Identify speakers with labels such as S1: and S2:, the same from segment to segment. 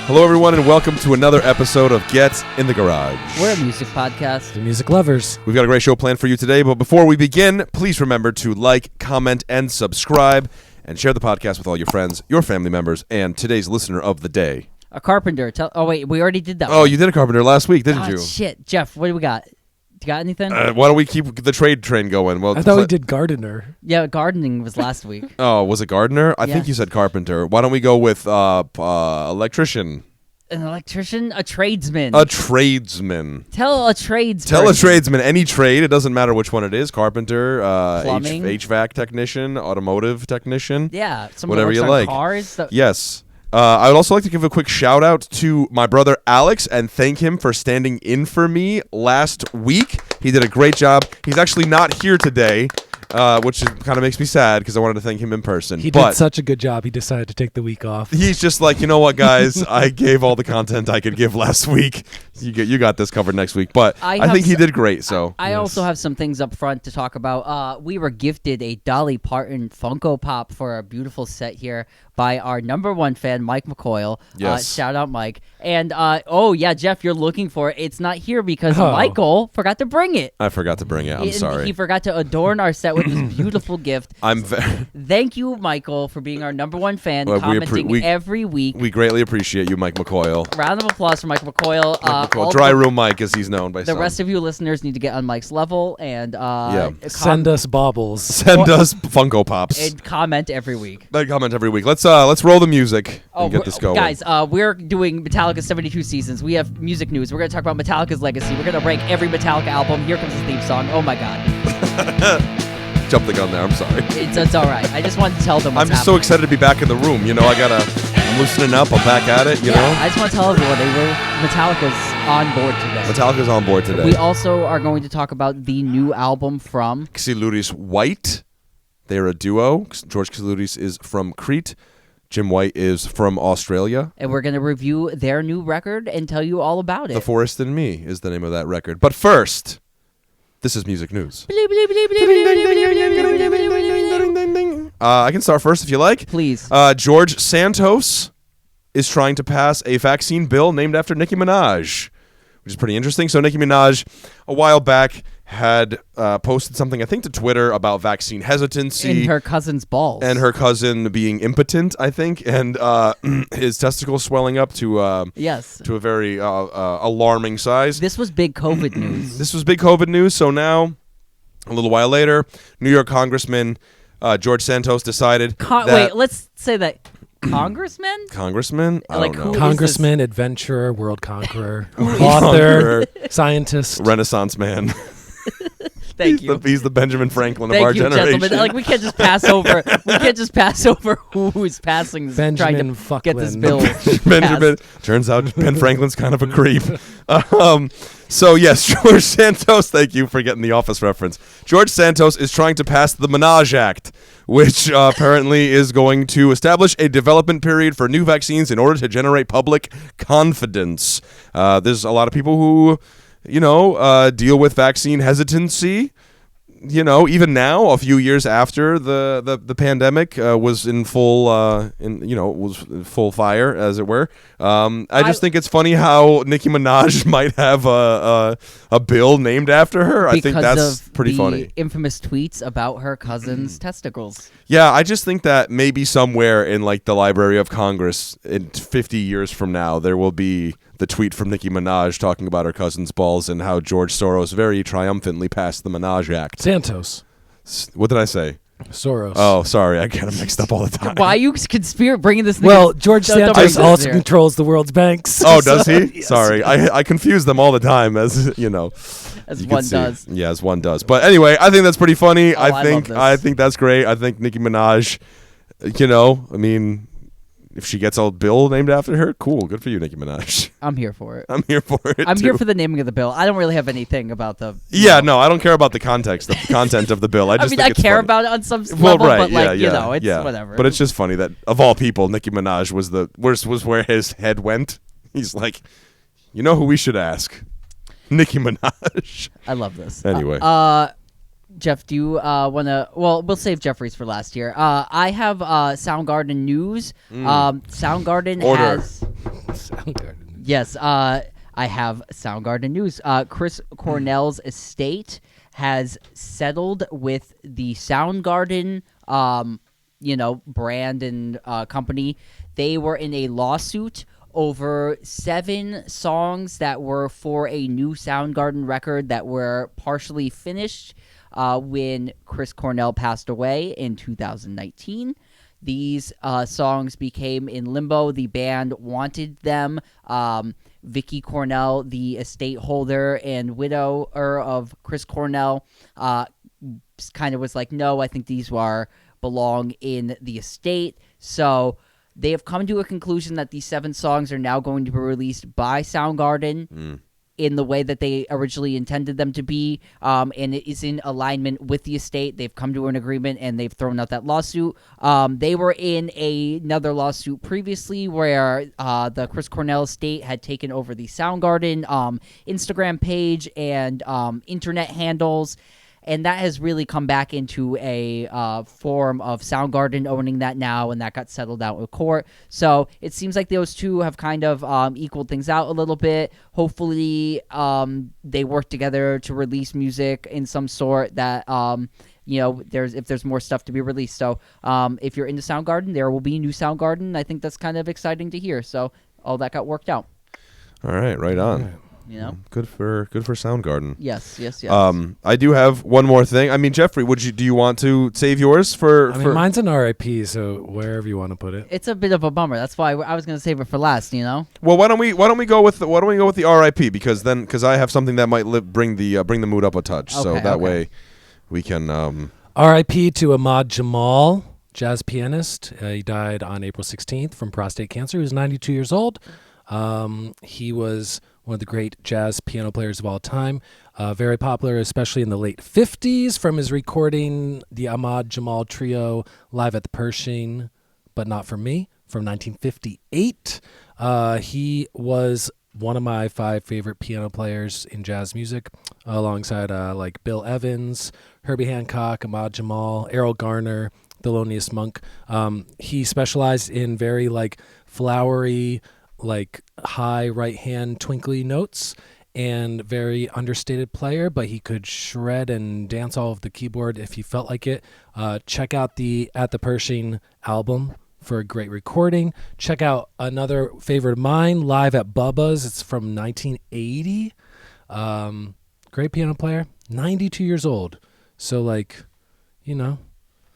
S1: Hello, everyone, and welcome to another episode of Get in the Garage.
S2: We're a music podcast.
S3: The music lovers.
S1: We've got a great show planned for you today, but before we begin, please remember to like, comment, and subscribe, and share the podcast with all your friends, your family members, and today's listener of the day.
S2: A carpenter. Oh, wait, we already did that
S1: Oh,
S2: one.
S1: you did a carpenter last week, didn't you?
S2: Shit. Jeff, what do we got? You got anything?
S1: Why don't we keep the trade train going? Well,
S3: I thought we did gardener.
S2: Yeah, gardening was last week.
S1: Oh, was it gardener? I think
S2: Yes.
S1: you said carpenter. Why don't we go with electrician?
S2: An electrician? A tradesman.
S1: A tradesman.
S2: Tell a tradesman.
S1: Tell a tradesman, any trade, it doesn't matter which one it is, carpenter,
S2: Plumbing.
S1: HVAC technician, automotive technician.
S2: Yeah. Someone
S1: Whatever
S2: works
S1: you
S2: on
S1: like.
S2: Cars.
S1: Yes. I would also like to give a quick shout out to my brother Alex and thank him for standing in for me last week. He did a great job. He's actually not here today, which kind of makes me sad because I wanted to thank him in person.
S3: He did such a good job, he decided to take the week off.
S1: He's just like, you know what, guys? I gave all the content I could give last week. You got this covered next week. But I think he did great. So
S2: I also have some things up front to talk about. We were gifted a Dolly Parton Funko Pop for a beautiful set here by our number one fan, Mike McCoyle.
S1: Yes.
S2: Shout out, Mike. And, oh, yeah, Jeff, you're looking for it. It's not here because Michael forgot to bring it.
S1: I forgot to bring it. I'm sorry.
S2: He forgot to adorn our set with this beautiful gift. Thank you, Michael, for being our number one fan, commenting every week.
S1: We greatly appreciate you, Mike McCoyle.
S2: Round of applause for Mike McCoyle.
S1: Dry Room Mike, as he's known by some.
S2: The rest of you listeners need to get on Mike's level and
S3: send us baubles.
S1: Send us Funko Pops.
S2: And comment every week.
S1: Let's roll the music and get this going.
S2: Guys, we're doing Metallica's 72 seasons. We have music news. We're going to talk about Metallica's legacy. We're going to rank every Metallica album. Here comes the theme song. Oh, my God.
S1: Jump the gun there. I'm sorry.
S2: It's all right. I just wanted to tell them what's
S1: I'm just so excited to be back in the room. You know, I'm loosening up. I'm back at it, you know?
S2: I just want to tell everyone Metallica's on board today.
S1: Metallica's on board today.
S2: We also are going to talk about the new album from
S1: Xylouris White. They're a duo. George Xylouris is from Crete. Jim White is from Australia.
S2: And we're going to review their new record and tell you all about it.
S1: The Forest in Me is the name of that record. But first, this is music news. I can start first if you like.
S2: Please.
S1: George Santos is trying to pass a vaccine bill named after Nicki Minaj, which is pretty interesting. So Nicki Minaj, a while back, had posted something, I think, to Twitter about vaccine hesitancy.
S2: In her cousin's balls.
S1: And her cousin being impotent, I think, and his testicles swelling up to a very alarming size.
S2: This was big COVID news.
S1: This was big COVID news. So now, a little while later, New York Congressman George Santos decided
S2: wait, let's say that. Congressman?
S1: I don't know.
S3: Congressman, adventurer, world conqueror, author, scientist,
S1: Renaissance man.
S2: Thank you.
S1: He's the Benjamin Franklin of
S2: Thank
S1: our
S2: you,
S1: generation.
S2: Gentlemen. Like we can't just pass over. We can't just pass over who is passing this.
S3: Benjamin
S2: trying to get this bill.
S1: Benjamin. Turns out Ben Franklin's kind of a creep. So yes, George Santos. Thank you for getting the Office reference. George Santos is trying to pass the Minaj Act, which apparently is going to establish a development period for new vaccines in order to generate public confidence. There's a lot of people who, deal with vaccine hesitancy. Even now, a few years after the pandemic was in full full fire, as it were. I just think it's funny how Nicki Minaj might have a bill named after her. I think that's pretty funny.
S2: Infamous tweets about her cousin's testicles.
S1: Yeah, I just think that maybe somewhere in like the Library of Congress in 50 years from now, there will be the tweet from Nicki Minaj talking about her cousin's balls and how George Soros very triumphantly passed the Minaj Act.
S3: Santos.
S1: What did I say?
S3: Soros.
S1: Oh, sorry. I get them mixed up all the time.
S2: Why are you bringing this?
S3: Well, George Santos also controls the world's banks.
S1: Oh, does he? Yes. Sorry. I confuse them all the time, as you know.
S2: As one does.
S1: Yeah, as one does. But anyway, I think that's pretty funny.
S2: Oh,
S1: I think that's great. I think Nicki Minaj, if she gets a bill named after her, cool. Good for you, Nicki Minaj.
S2: I'm here for it.
S1: I'm here for it.
S2: I'm here for the naming of the bill. I don't really have anything about the.
S1: No, I don't care about the content of the bill. I
S2: care about it on some level, but it's whatever.
S1: But it's just funny that of all people, Nicki Minaj was where his head went. He's like, you know who we should ask? Nicki Minaj.
S2: I love this.
S1: Anyway.
S2: Jeff, do you want to... Well, we'll save Jeffrey's for last year. I have Soundgarden news. Soundgarden
S1: Order.
S2: has...
S3: Soundgarden.
S2: Yes, I have Soundgarden news. Chris Cornell's estate has settled with the Soundgarden, brand and company. They were in a lawsuit over 7 songs that were for a new Soundgarden record that were partially finished when Chris Cornell passed away in 2019. These songs became in limbo. The band wanted them. Vicky Cornell, the estate holder and widower of Chris Cornell, kind of was like, no, I think these belong in the estate. So they have come to a conclusion that these 7 songs are now going to be released by Soundgarden in the way that they originally intended them to be, and it is in alignment with the estate. They've come to an agreement, and they've thrown out that lawsuit. They were in another lawsuit previously where the Chris Cornell estate had taken over the Soundgarden Instagram page and internet handles, and that has really come back into a form of Soundgarden owning that now, and that got settled out with court. So it seems like those two have kind of equaled things out a little bit. Hopefully they work together to release music in some sort that, if there's more stuff to be released. So if you're into Soundgarden, there will be new Soundgarden. I think that's kind of exciting to hear. So all that got worked out.
S1: All right, right on.
S3: Yeah.
S1: Good for Soundgarden.
S2: Yes.
S1: I do have one more thing. I mean, Jeffrey, do you want to save yours for?
S3: Mine's an RIP, so wherever you want to put it.
S2: It's a bit of a bummer. That's why I was going to save it for last.
S1: Well, why don't we go with the RIP because I have something that might bring the mood up a touch.
S2: Okay,
S1: so that way we can.
S3: RIP to Ahmad Jamal, jazz pianist. He died on April 16th from prostate cancer. He was 92 years old. He was one of the great jazz piano players of all time. Very popular, especially in the late 50s, from his recording the Ahmad Jamal Trio live at the Pershing, But Not For Me, from 1958. He was one of my 5 favorite piano players in jazz music, alongside like Bill Evans, Herbie Hancock, Ahmad Jamal, Errol Garner, Thelonious Monk. He specialized in very flowery, high right hand twinkly notes, and very understated player, but he could shred and dance all of the keyboard if he felt like it. Check out the At the Pershing album for a great recording. Check out another favorite of mine, Live at Bubba's. It's from 1980. Great piano player, 92 years old. So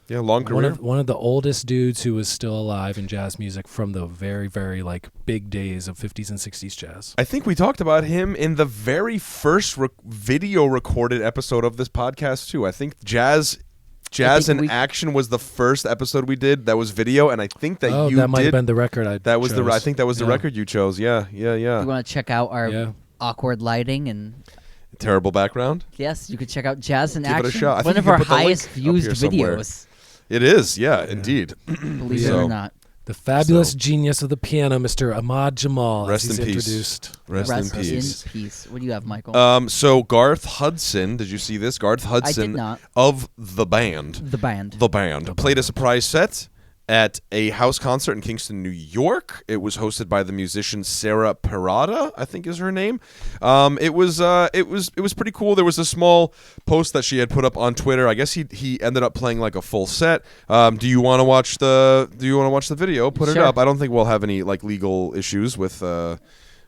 S1: Yeah, long career.
S3: One of the oldest dudes who was still alive in jazz music from the very, very big days of 50s and 60s jazz.
S1: I think we talked about him in the very first video recorded episode of this podcast too. I think Jazz in Action was the first episode we did that was video, and I think that
S3: that might have been the record I chose.
S1: I think that was the record you chose. Yeah.
S2: If you want to check out our awkward lighting and
S1: terrible background,
S2: yes, you could check out Jazz in Action.
S1: Give it a shot.
S2: One of our highest viewed videos.
S1: It is, indeed.
S2: Believe it or not.
S3: The fabulous genius of the piano, Mr. Ahmad Jamal.
S1: Rest in peace.
S3: Introduced.
S1: Rest in
S2: peace. What do you have, Michael?
S1: So Garth Hudson, did you see this? Garth Hudson
S2: I did not.
S1: Of The Band.
S2: The Band
S1: Played a surprise set at a house concert in Kingston, New York. It was hosted by the musician Sarah Perrotta, I think is her name. It was pretty cool. There was a small post that she had put up on Twitter. I guess he ended up playing a full set. Do you want to watch the video? Put it up. I don't think we'll have any legal issues with any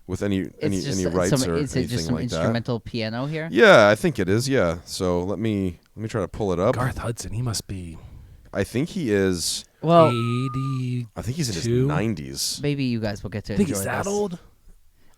S1: rights or anything like that.
S2: Is it just some instrumental piano here?
S1: Yeah, I think it is. Yeah. So let me try to pull it up.
S3: Garth Hudson, he must be.
S1: I think he is.
S2: Well,
S3: 80.
S1: I think he's in his 90s.
S2: Maybe you guys will get to
S3: I think
S2: enjoy
S3: he's that
S2: this.
S3: old.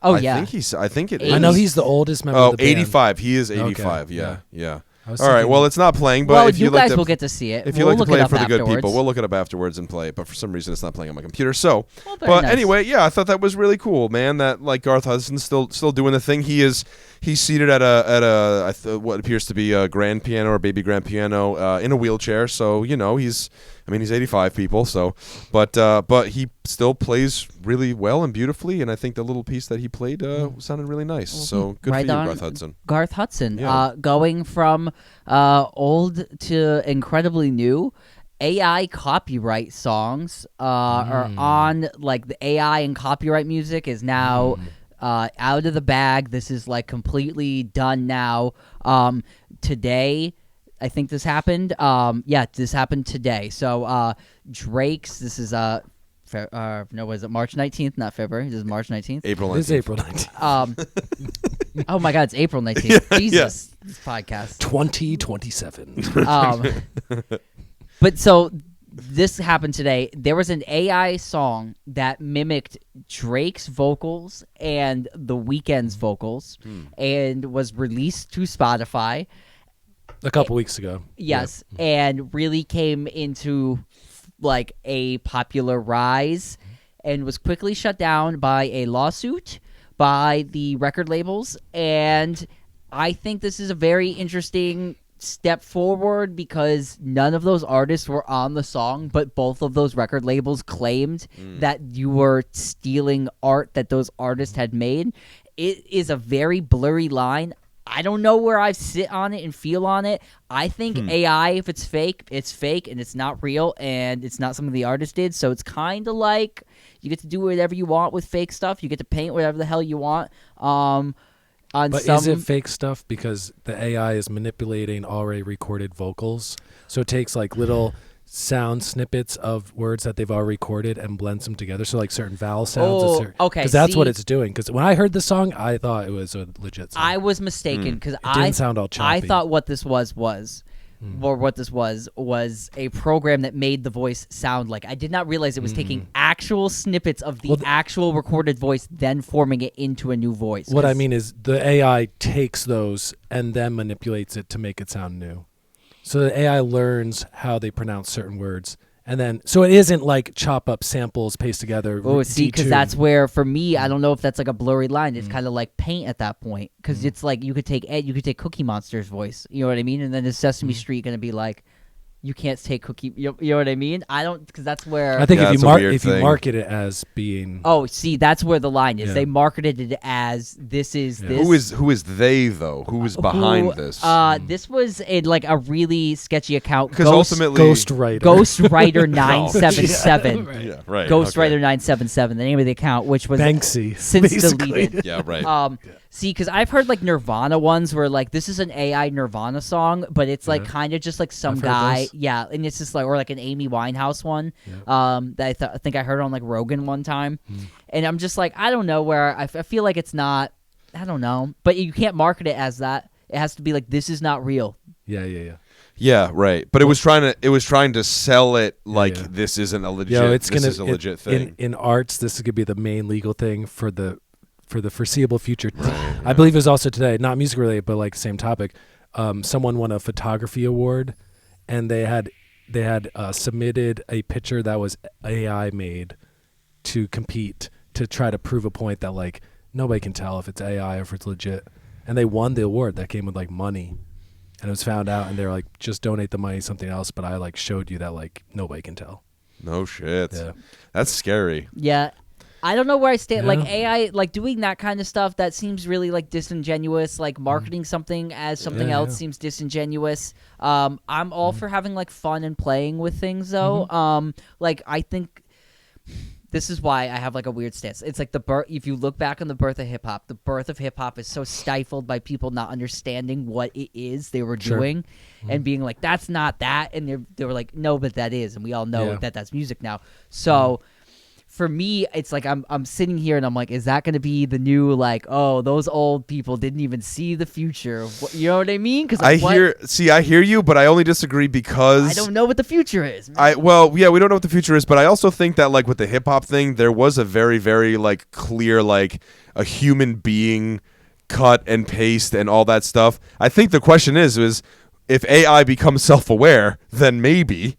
S2: Oh,
S1: I
S2: yeah.
S1: think it is.
S3: I know he's the oldest member of the band.
S1: 85. He is 85.
S3: Okay.
S1: Yeah.
S3: All
S1: right. Well, it's not playing, but if
S2: you guys
S1: like
S2: will get to see it.
S1: If you like to play it for the good
S2: afterwards.
S1: people, we'll look it up afterwards and play it. But for some reason, it's not playing on my computer. So,
S2: nice.
S1: Anyway, yeah, I thought that was really cool, man. That Garth Hudson's still doing the thing. He's seated at what appears to be a grand piano or baby grand piano in a wheelchair. So he's 85 people. So, but he still plays really well and beautifully. And I think the little piece that he played sounded really nice. So good for you, Garth Hudson.
S2: Garth Hudson, going from old to incredibly new. AI copyright songs are on, like, the AI and copyright music is now out of the bag. This is like completely done now. Today, I think this happened. This happened today. So Drake's, this is was it March 19th? Not February. This is March 19th.
S1: April 19th.
S3: It is April 19th.
S2: Oh my God, it's April 19th. Jesus, this podcast.
S3: 2027.
S2: But so this happened today. There was an AI song that mimicked Drake's vocals and The Weeknd's vocals and was released to Spotify.
S3: A couple weeks ago.
S2: Yes, and really came into like a popular rise and was quickly shut down by a lawsuit by the record labels. And I think this is a very interesting step forward because none of those artists were on the song, but both of those record labels claimed that you were stealing art that those artists had made. It is a very blurry line. I don't know where I sit on it and feel on it. I think AI, if it's fake and it's not real and it's not something the artist did. So it's kind of like you get to do whatever you want with fake stuff. You get to paint whatever the hell you want.
S3: Is it fake stuff because the AI is manipulating already recorded vocals? So it takes like little sound snippets of words that they've already recorded and blends them together. So like certain vowel sounds.
S2: Okay.
S3: Because that's what it's doing. Because when I heard the song, I thought it was a legit song.
S2: I was mistaken because
S3: didn't sound all choppy.
S2: I thought what this was a program that made the voice sound like. I did not realize it was taking actual snippets of the actual recorded voice, then forming it into a new voice.
S3: What I mean is the AI takes those and then manipulates it to make it sound new. So the AI learns how they pronounce certain words. And then, so it isn't like chop up samples, paste together.
S2: Oh, see, because that's where, for me, I don't know if that's like a blurry line. It's kind of like paint at that point, because it's like you could take Cookie Monster's voice, you know what I mean, and then is Sesame Street gonna be like, you can't take Cookie, you know what I mean? I don't, because that's where
S3: I think if you market it as being.
S2: Oh, see, that's where the line is.
S3: Yeah.
S2: They marketed it as this is this.
S1: Who is they though? Who is behind this?
S2: This was like a really sketchy account.
S1: Because ultimately,
S2: Ghostwriter 977.
S1: Right. Yeah, right.
S2: Ghostwriter 977, the name of the account, which was
S3: Banksy,
S2: since
S3: basically.
S2: deleted.
S1: Yeah, right.
S2: See, because I've heard like Nirvana ones where like this is an AI Nirvana song, but it's like kind of just like some guy, and it's just like, or like an Amy Winehouse one, that I think I heard on like Rogan one time, and I'm just like, I don't know where I feel like it's not, I don't know, but you can't market it as that. It has to be like, this is not real.
S1: Yeah, right. But it was trying to sell it like this isn't a legit. This is a legit thing.
S3: In arts, this could be the main legal thing for the foreseeable future. I believe it was also today, not music related, but like same topic. Someone won a photography award, and they had submitted a picture that was AI made to compete to try to prove a point that like nobody can tell if it's AI or if it's legit. And they won the award that came with like money, and it was found out, and they were like, just donate the money to something else. But I like showed you that like nobody can tell.
S1: No shit.
S3: Yeah.
S1: That's scary.
S2: Yeah. I don't know where I stand. Like AI, like doing that kind of stuff, that seems really like disingenuous. Like marketing something as something else seems disingenuous. I'm all for having like fun and playing with things, though. Like I think this is why I have like a weird stance. It's like if you look back on the birth of hip hop, the birth of hip hop is so stifled by people not understanding what it is they were doing, and being like, "That's not that," and they were like, "No, but that is," and we all know that that's music now. So. For me, it's like I'm sitting here and I'm like, is that going to be the new like, oh, those old people didn't even see the future? You know what I mean? Because
S1: I hear you, but I only disagree because
S2: I don't know what the future is.
S1: We don't know what the future is, but I also think that like with the hip hop thing, there was a very, very like clear like a human being cut and paste and all that stuff. I think the question is if AI becomes self-aware, then maybe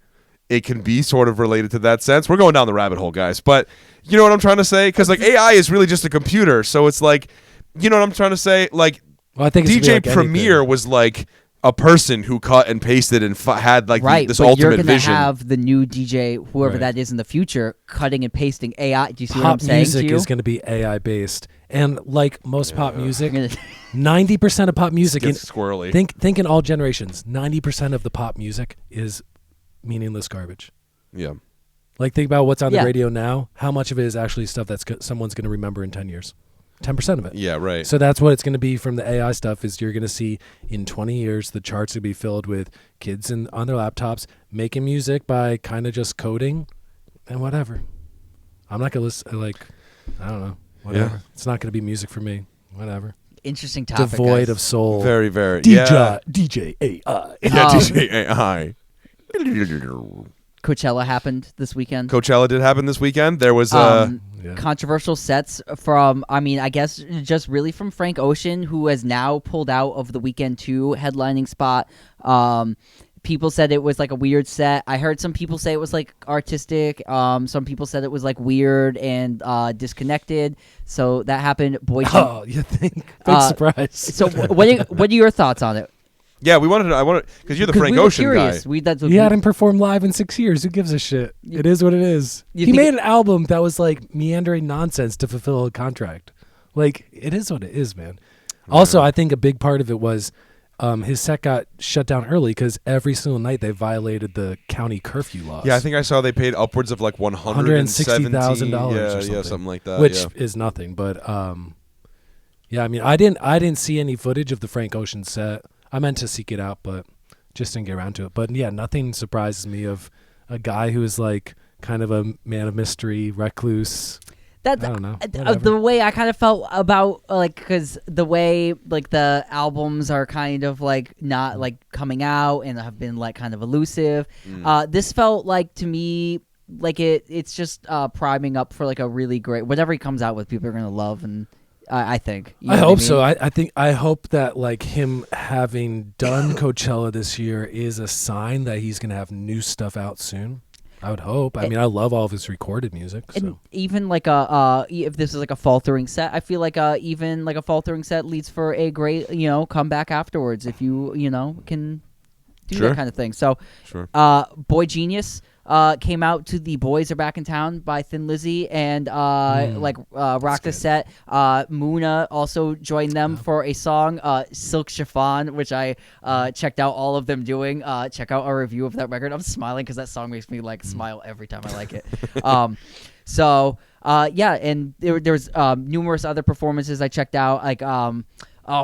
S1: it can be sort of related to that sense. We're going down the rabbit hole, guys. But you know what I'm trying to say? Because like AI is really just a computer. So it's like, you know what I'm trying to say? Like
S3: I think
S1: DJ
S3: like
S1: Premier was like a person who cut and pasted and had like this ultimate
S2: you're gonna
S1: vision.
S2: Have the new DJ, whoever that is in the future, cutting and pasting AI. Do you see what I'm saying?
S3: Pop music is going to be AI based. And like most pop music, 90% of pop music,
S1: Gets squirrely.
S3: Think in all generations, 90% of the pop music is meaningless garbage.
S1: Yeah.
S3: Like, think about what's on
S2: Yeah.
S3: the radio now. How much of it is actually stuff that's someone's going to remember in 10 years? 10% of it.
S1: Yeah, right.
S3: So that's what it's going to be from the AI stuff. Is you're going to see in 20 years the charts will be filled with kids on their laptops making music by kind of just coding and whatever. I'm not going to listen. Like, I don't know. Whatever.
S1: Yeah.
S3: It's not going to be music for me. Whatever.
S2: Interesting topic.
S3: Devoid
S2: guys.
S3: of soul.
S1: Very, very.
S3: DJ AI.
S1: Yeah,
S2: Um,
S1: DJ AI.
S2: Coachella happened this weekend.
S1: Coachella did happen this weekend. There was
S3: Yeah.
S2: Controversial sets from, I mean, I guess just really from Frank Ocean, who has now pulled out of the Weekend 2 headlining spot. People said it was like a weird set. I heard some people say it was like artistic. Some people said it was like weird and disconnected. So that happened. Boy,
S3: Oh, you think? Big surprise.
S2: So what are your thoughts on it?
S1: yeah, I wanted because you're the
S2: 'Cause
S1: Frank
S2: we were
S1: Ocean
S2: curious.
S1: guy.
S2: That's what
S3: He hadn't performed live in 6 years. Who gives a shit? It is what it is.
S2: You
S3: He
S2: think
S3: made an album that was like meandering nonsense to fulfill a contract. Like, it is what it is, man. Also, I think a big part of it was his set got shut down early because every single night they violated the county curfew laws.
S1: Yeah, I think I saw they paid upwards of like
S3: $160,000
S1: Yeah,
S3: or something.
S1: yeah, something like that.
S3: which
S1: yeah.
S3: is nothing. But yeah, I mean, I didn't see any footage of the Frank Ocean set. I meant to seek it out, but just didn't get around to it. But yeah, nothing surprises me of a guy who is like kind of a man of mystery, recluse.
S2: That's
S3: I don't know.
S2: the way I kind of felt about like, because the way like the albums are kind of like not like coming out and have been like kind of elusive. This felt like to me like it's just priming up for like a really great whatever he comes out with. People are gonna love, and I think. You know
S3: I
S2: what
S3: hope
S2: mean?
S3: so. I hope that like him having done Coachella this year is a sign that he's gonna have new stuff out soon. I would hope. I mean, I love all of his recorded music.
S2: And
S3: So
S2: even like if this is like a faltering set, I feel like even like a faltering set leads for a great comeback afterwards if you can do
S1: Sure.
S2: that kind of thing. So,
S1: Sure.
S2: Boy Genius came out to the Boys Are Back in Town by Thin Lizzy and rocked the set. Muna also joined them for a song, Silk Chiffon, which I checked out all of them doing. Check out our review of that record. I'm smiling because that song makes me like smile every time I like it. So and there was numerous other performances I checked out. Like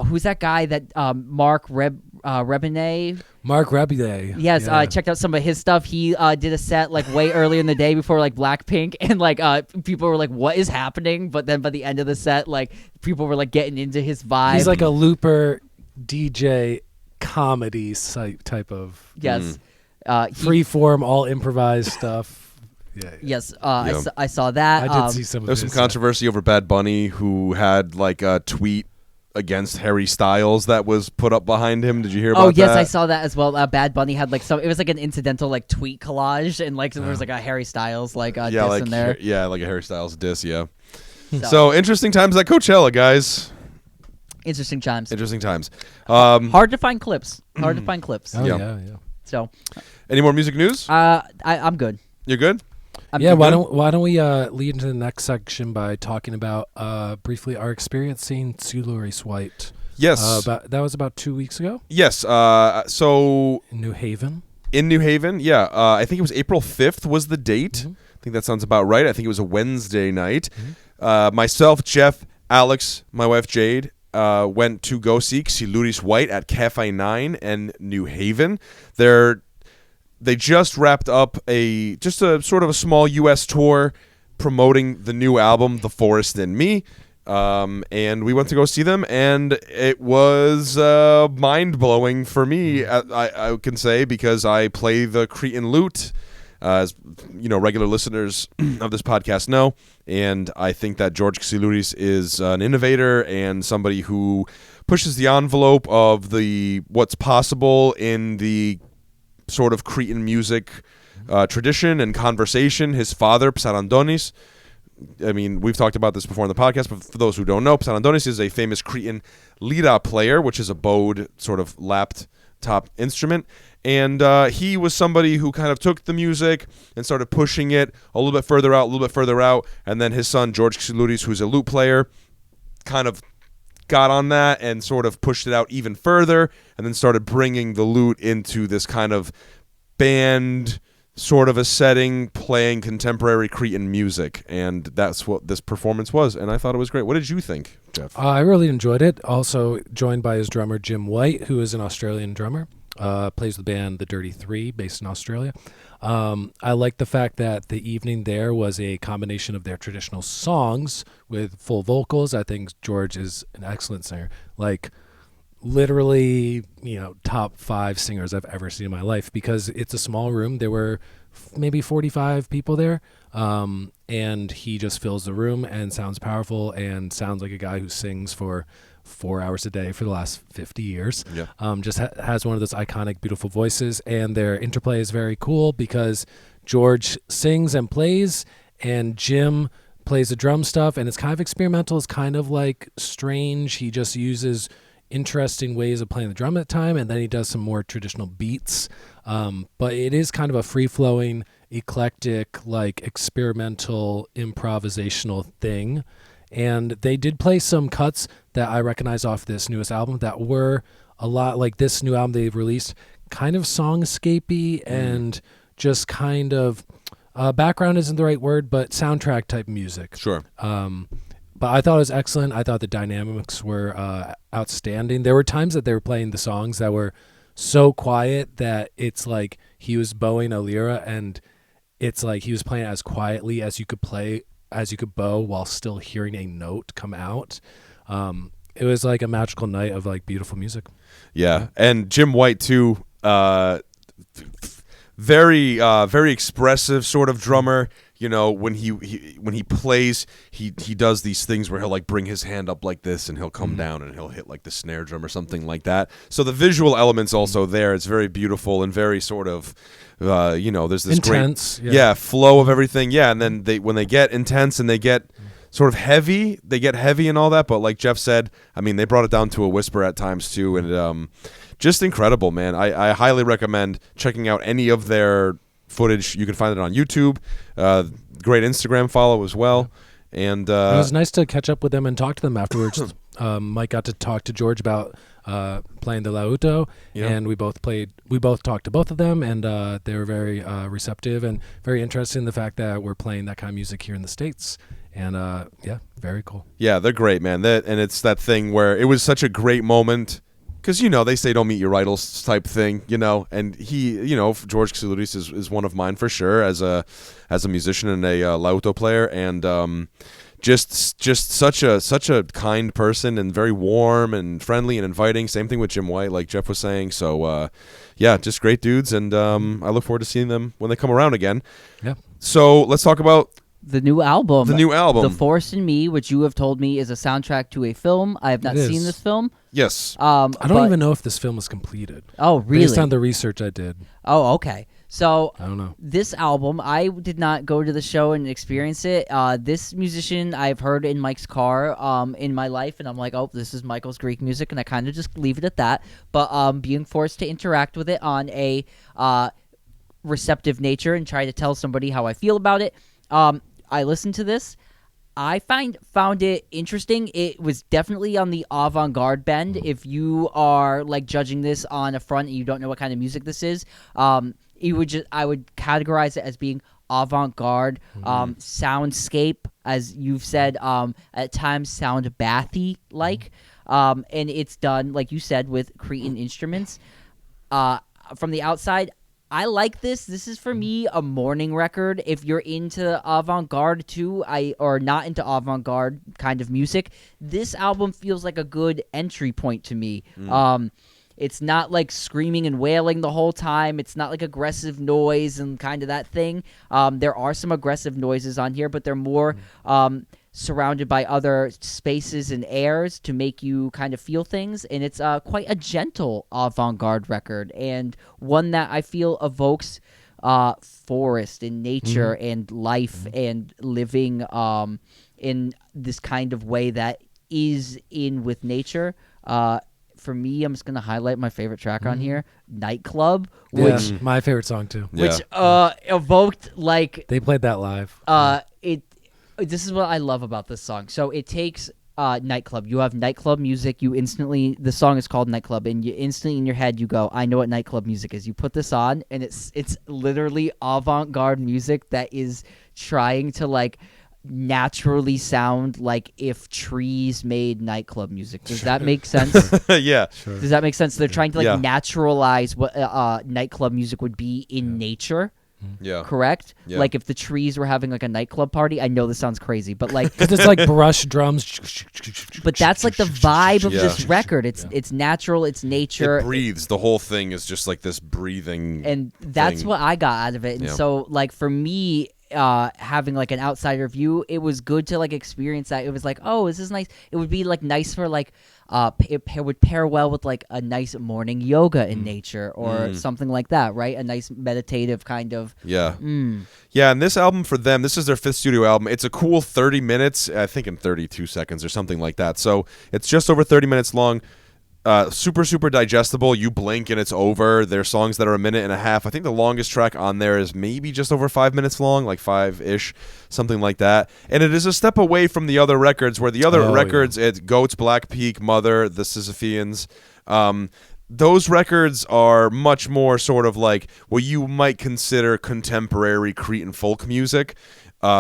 S2: who's that guy that Mark Rebinet?
S3: Mark Rebinet.
S2: Yes,
S3: yeah.
S2: I checked out some of his stuff. He did a set like way earlier in the day before like Blackpink, and like people were like, "What is happening?" But then by the end of the set, like people were like getting into his vibe.
S3: He's like a looper DJ comedy type of
S2: yes,
S3: free form, all improvised stuff. Yeah.
S2: yes.
S1: Yeah.
S2: I saw that.
S3: I did see some of
S1: There's
S3: his
S1: some controversy over Bad Bunny, who had like a tweet against Harry Styles that was put up behind him. Did you hear about
S2: Oh yes,
S1: that?
S2: I saw that as well. Bad Bunny had like it was like an incidental like tweet collage, and like there was like a Harry Styles like diss
S1: like
S2: in there.
S1: like a Harry Styles diss. Yeah.
S2: So,
S1: So interesting times at Coachella, guys.
S2: interesting times.
S1: Interesting times.
S2: Hard to find clips. Hard to find clips.
S3: Oh,
S1: Yeah.
S3: yeah.
S2: So
S1: Any more music news?
S2: I'm good.
S1: You're good.
S3: Yeah,
S1: good.
S3: why don't we lead into the next section by talking about briefly our experience seeing Xylouris White.
S1: Yes.
S3: That was about 2 weeks ago
S1: Yes. So
S3: in New Haven.
S1: in New Haven, yeah. I think it was April 5th was the date. I think that sounds about right. I think it was a Wednesday night. Myself, Jeff, Alex, my wife Jade went to go see Xylouris White at Cafe 9 in New Haven. They just wrapped up a sort of a small U.S. tour promoting the new album, The Forest and Me. And we went to go see them, and it was mind-blowing for me, I can say, because I play the Cretan lute, as regular listeners of this podcast know, and I think that George Xylouris is an innovator and somebody who pushes the envelope of what's possible in the sort of Cretan music tradition and conversation. His father, Psarandonis, I mean, we've talked about this before in the podcast, but for those who don't know, Psarandonis is a famous Cretan lira player, which is a bowed, sort of lapped top instrument. And he was somebody who kind of took the music and started pushing it a little bit further out, and then his son, George Xylouris, who's a lute player, kind of got on that and sort of pushed it out even further, and then started bringing the lute into this kind of band sort of a setting playing contemporary Cretan music, and that's what this performance was, and I thought it was great. What did you think, Jeff?
S3: I really enjoyed it. Also joined by his drummer, Jim White, who is an Australian drummer. Plays the band The Dirty Three, based in Australia. I like the fact that the evening there was a combination of their traditional songs with full vocals. I think George is an excellent singer. Like, literally, top 5 singers I've ever seen in my life, because it's a small room. There were maybe 45 people there, and he just fills the room and sounds powerful and sounds like a guy who sings for 4 hours a day for the last 50 years.
S1: Yeah.
S3: Just has one of those iconic, beautiful voices, and their interplay is very cool because George sings and plays, and Jim plays the drum stuff, and it's kind of experimental. It's kind of like strange. He just uses interesting ways of playing the drum at a time, and then he does some more traditional beats. But it is kind of a free-flowing, eclectic, like experimental, improvisational thing. And they did play some cuts that I recognize off this newest album that were a lot like this new album they've released, kind of songscapey and just kind of background isn't the right word, but soundtrack type music.
S1: Sure.
S3: But I thought it was excellent. I thought the dynamics were outstanding. There were times that they were playing the songs that were so quiet that it's like he was bowing a lira, and it's like he was playing as quietly as you could bow while still hearing a note come out. It was like a magical night of like beautiful music.
S1: Yeah, and Jim White too. Very expressive sort of drummer. When he plays, he does these things where he'll like bring his hand up like this, and he'll come down and he'll hit like the snare drum or something like that. So the visual elements also there. It's very beautiful and very sort of, there's this
S3: intense,
S1: great flow of everything. Yeah, and then when they get intense and they get sort of heavy, and all that. But like Jeff said, I mean, they brought it down to a whisper at times too, and just incredible, man. I highly recommend checking out any of their footage. You can find it on YouTube. Great Instagram follow as well. And it
S3: was nice to catch up with them and talk to them afterwards. Mike got to talk to George about playing the lauto, and we both talked to both of them, and they were very receptive and very interested in the fact that we're playing that kind of music here in the States. And very cool. Yeah,
S1: they're great, man. And it's that thing where it was such a great moment. Because, they say don't meet your idols type thing, and he, George Xylouris is one of mine for sure as a musician and a lauto player, and just such a kind person and very warm and friendly and inviting. Same thing with Jim White, like Jeff was saying. So, just great dudes, and I look forward to seeing them when they come around again.
S3: Yeah.
S1: So let's talk about
S2: the new album.
S1: The
S2: Force in Me, which you have told me is a soundtrack to a film. I have not seen this film.
S1: Yes.
S3: I don't even know if this film was completed.
S2: Oh, really?
S3: Based on the research I did.
S2: Oh, okay. So
S3: I don't know.
S2: This album, I did not go to the show and experience it. This musician I've heard in Mike's car in my life, and I'm like, oh, this is Michael's Greek music, and I kind of just leave it at that. But being forced to interact with it on a receptive nature and try to tell somebody how I feel about it, I listened to this. I found it interesting. It was definitely on the avant-garde bend. If you are like judging this on a front and you don't know what kind of music this is, I would categorize it as being avant-garde, soundscape, as you've said, at times sound bathy like, and it's done like you said with Cretan instruments. From the outside, I like this. This is for me a morning record. If you're into avant-garde too, or not into avant-garde kind of music, this album feels like a good entry point to me. It's not like screaming and wailing the whole time. It's not like aggressive noise and kind of that thing. There are some aggressive noises on here, but they're more surrounded by other spaces and airs to make you kind of feel things. And it's quite a gentle avant-garde record, and one that I feel evokes forest and nature and life and living in this kind of way that is in with nature. For me, I'm just going to highlight my favorite track on here, Nightclub, which
S3: my favorite song too.
S2: Which evoked like
S3: they played that live.
S2: This is what I love about this song. So it takes nightclub. You have nightclub music. The song is called Nightclub, and you instantly in your head you go, I know what nightclub music is. You put this on, and it's literally avant-garde music that is trying to like naturally sound like if trees made nightclub music. Does that make sense?
S1: Yeah.
S3: Sure.
S2: Does that make sense? They're trying to like
S1: Yeah.
S2: naturalize what nightclub music would be in nature.
S1: Yeah.
S2: Correct?
S1: Yeah.
S2: Like if the trees were having like a nightclub party. I know this sounds crazy, but like
S3: Because it's like brush drums.
S2: but that's like the vibe of
S1: Yeah.
S2: this record. It's natural, it's nature.
S1: It breathes. The whole thing is just like this breathing.
S2: And that's
S1: thing.
S2: what I got out of it. And
S1: Yeah.
S2: so like for me, having like an outsider view, it was good to like experience that. It was like, oh, this is nice. It would be like nice for like it would pair well with like a nice morning yoga in nature or something like that, right? A nice meditative kind of
S1: Yeah. Yeah, and this album for them, this is their 5th studio album. It's a cool 30 minutes, I think in 32 seconds or something like that. So it's just over 30 minutes long. Super, super digestible. You blink and it's over. There's songs that are a minute and a half. I think the longest track on there is maybe just over 5 minutes long, like 5-ish, something like that. And it is a step away from the other records, where the other records, it's Goats, Black Peak, Mother, The Sisypheans. Those records are much more sort of like what you might consider contemporary Cretan folk music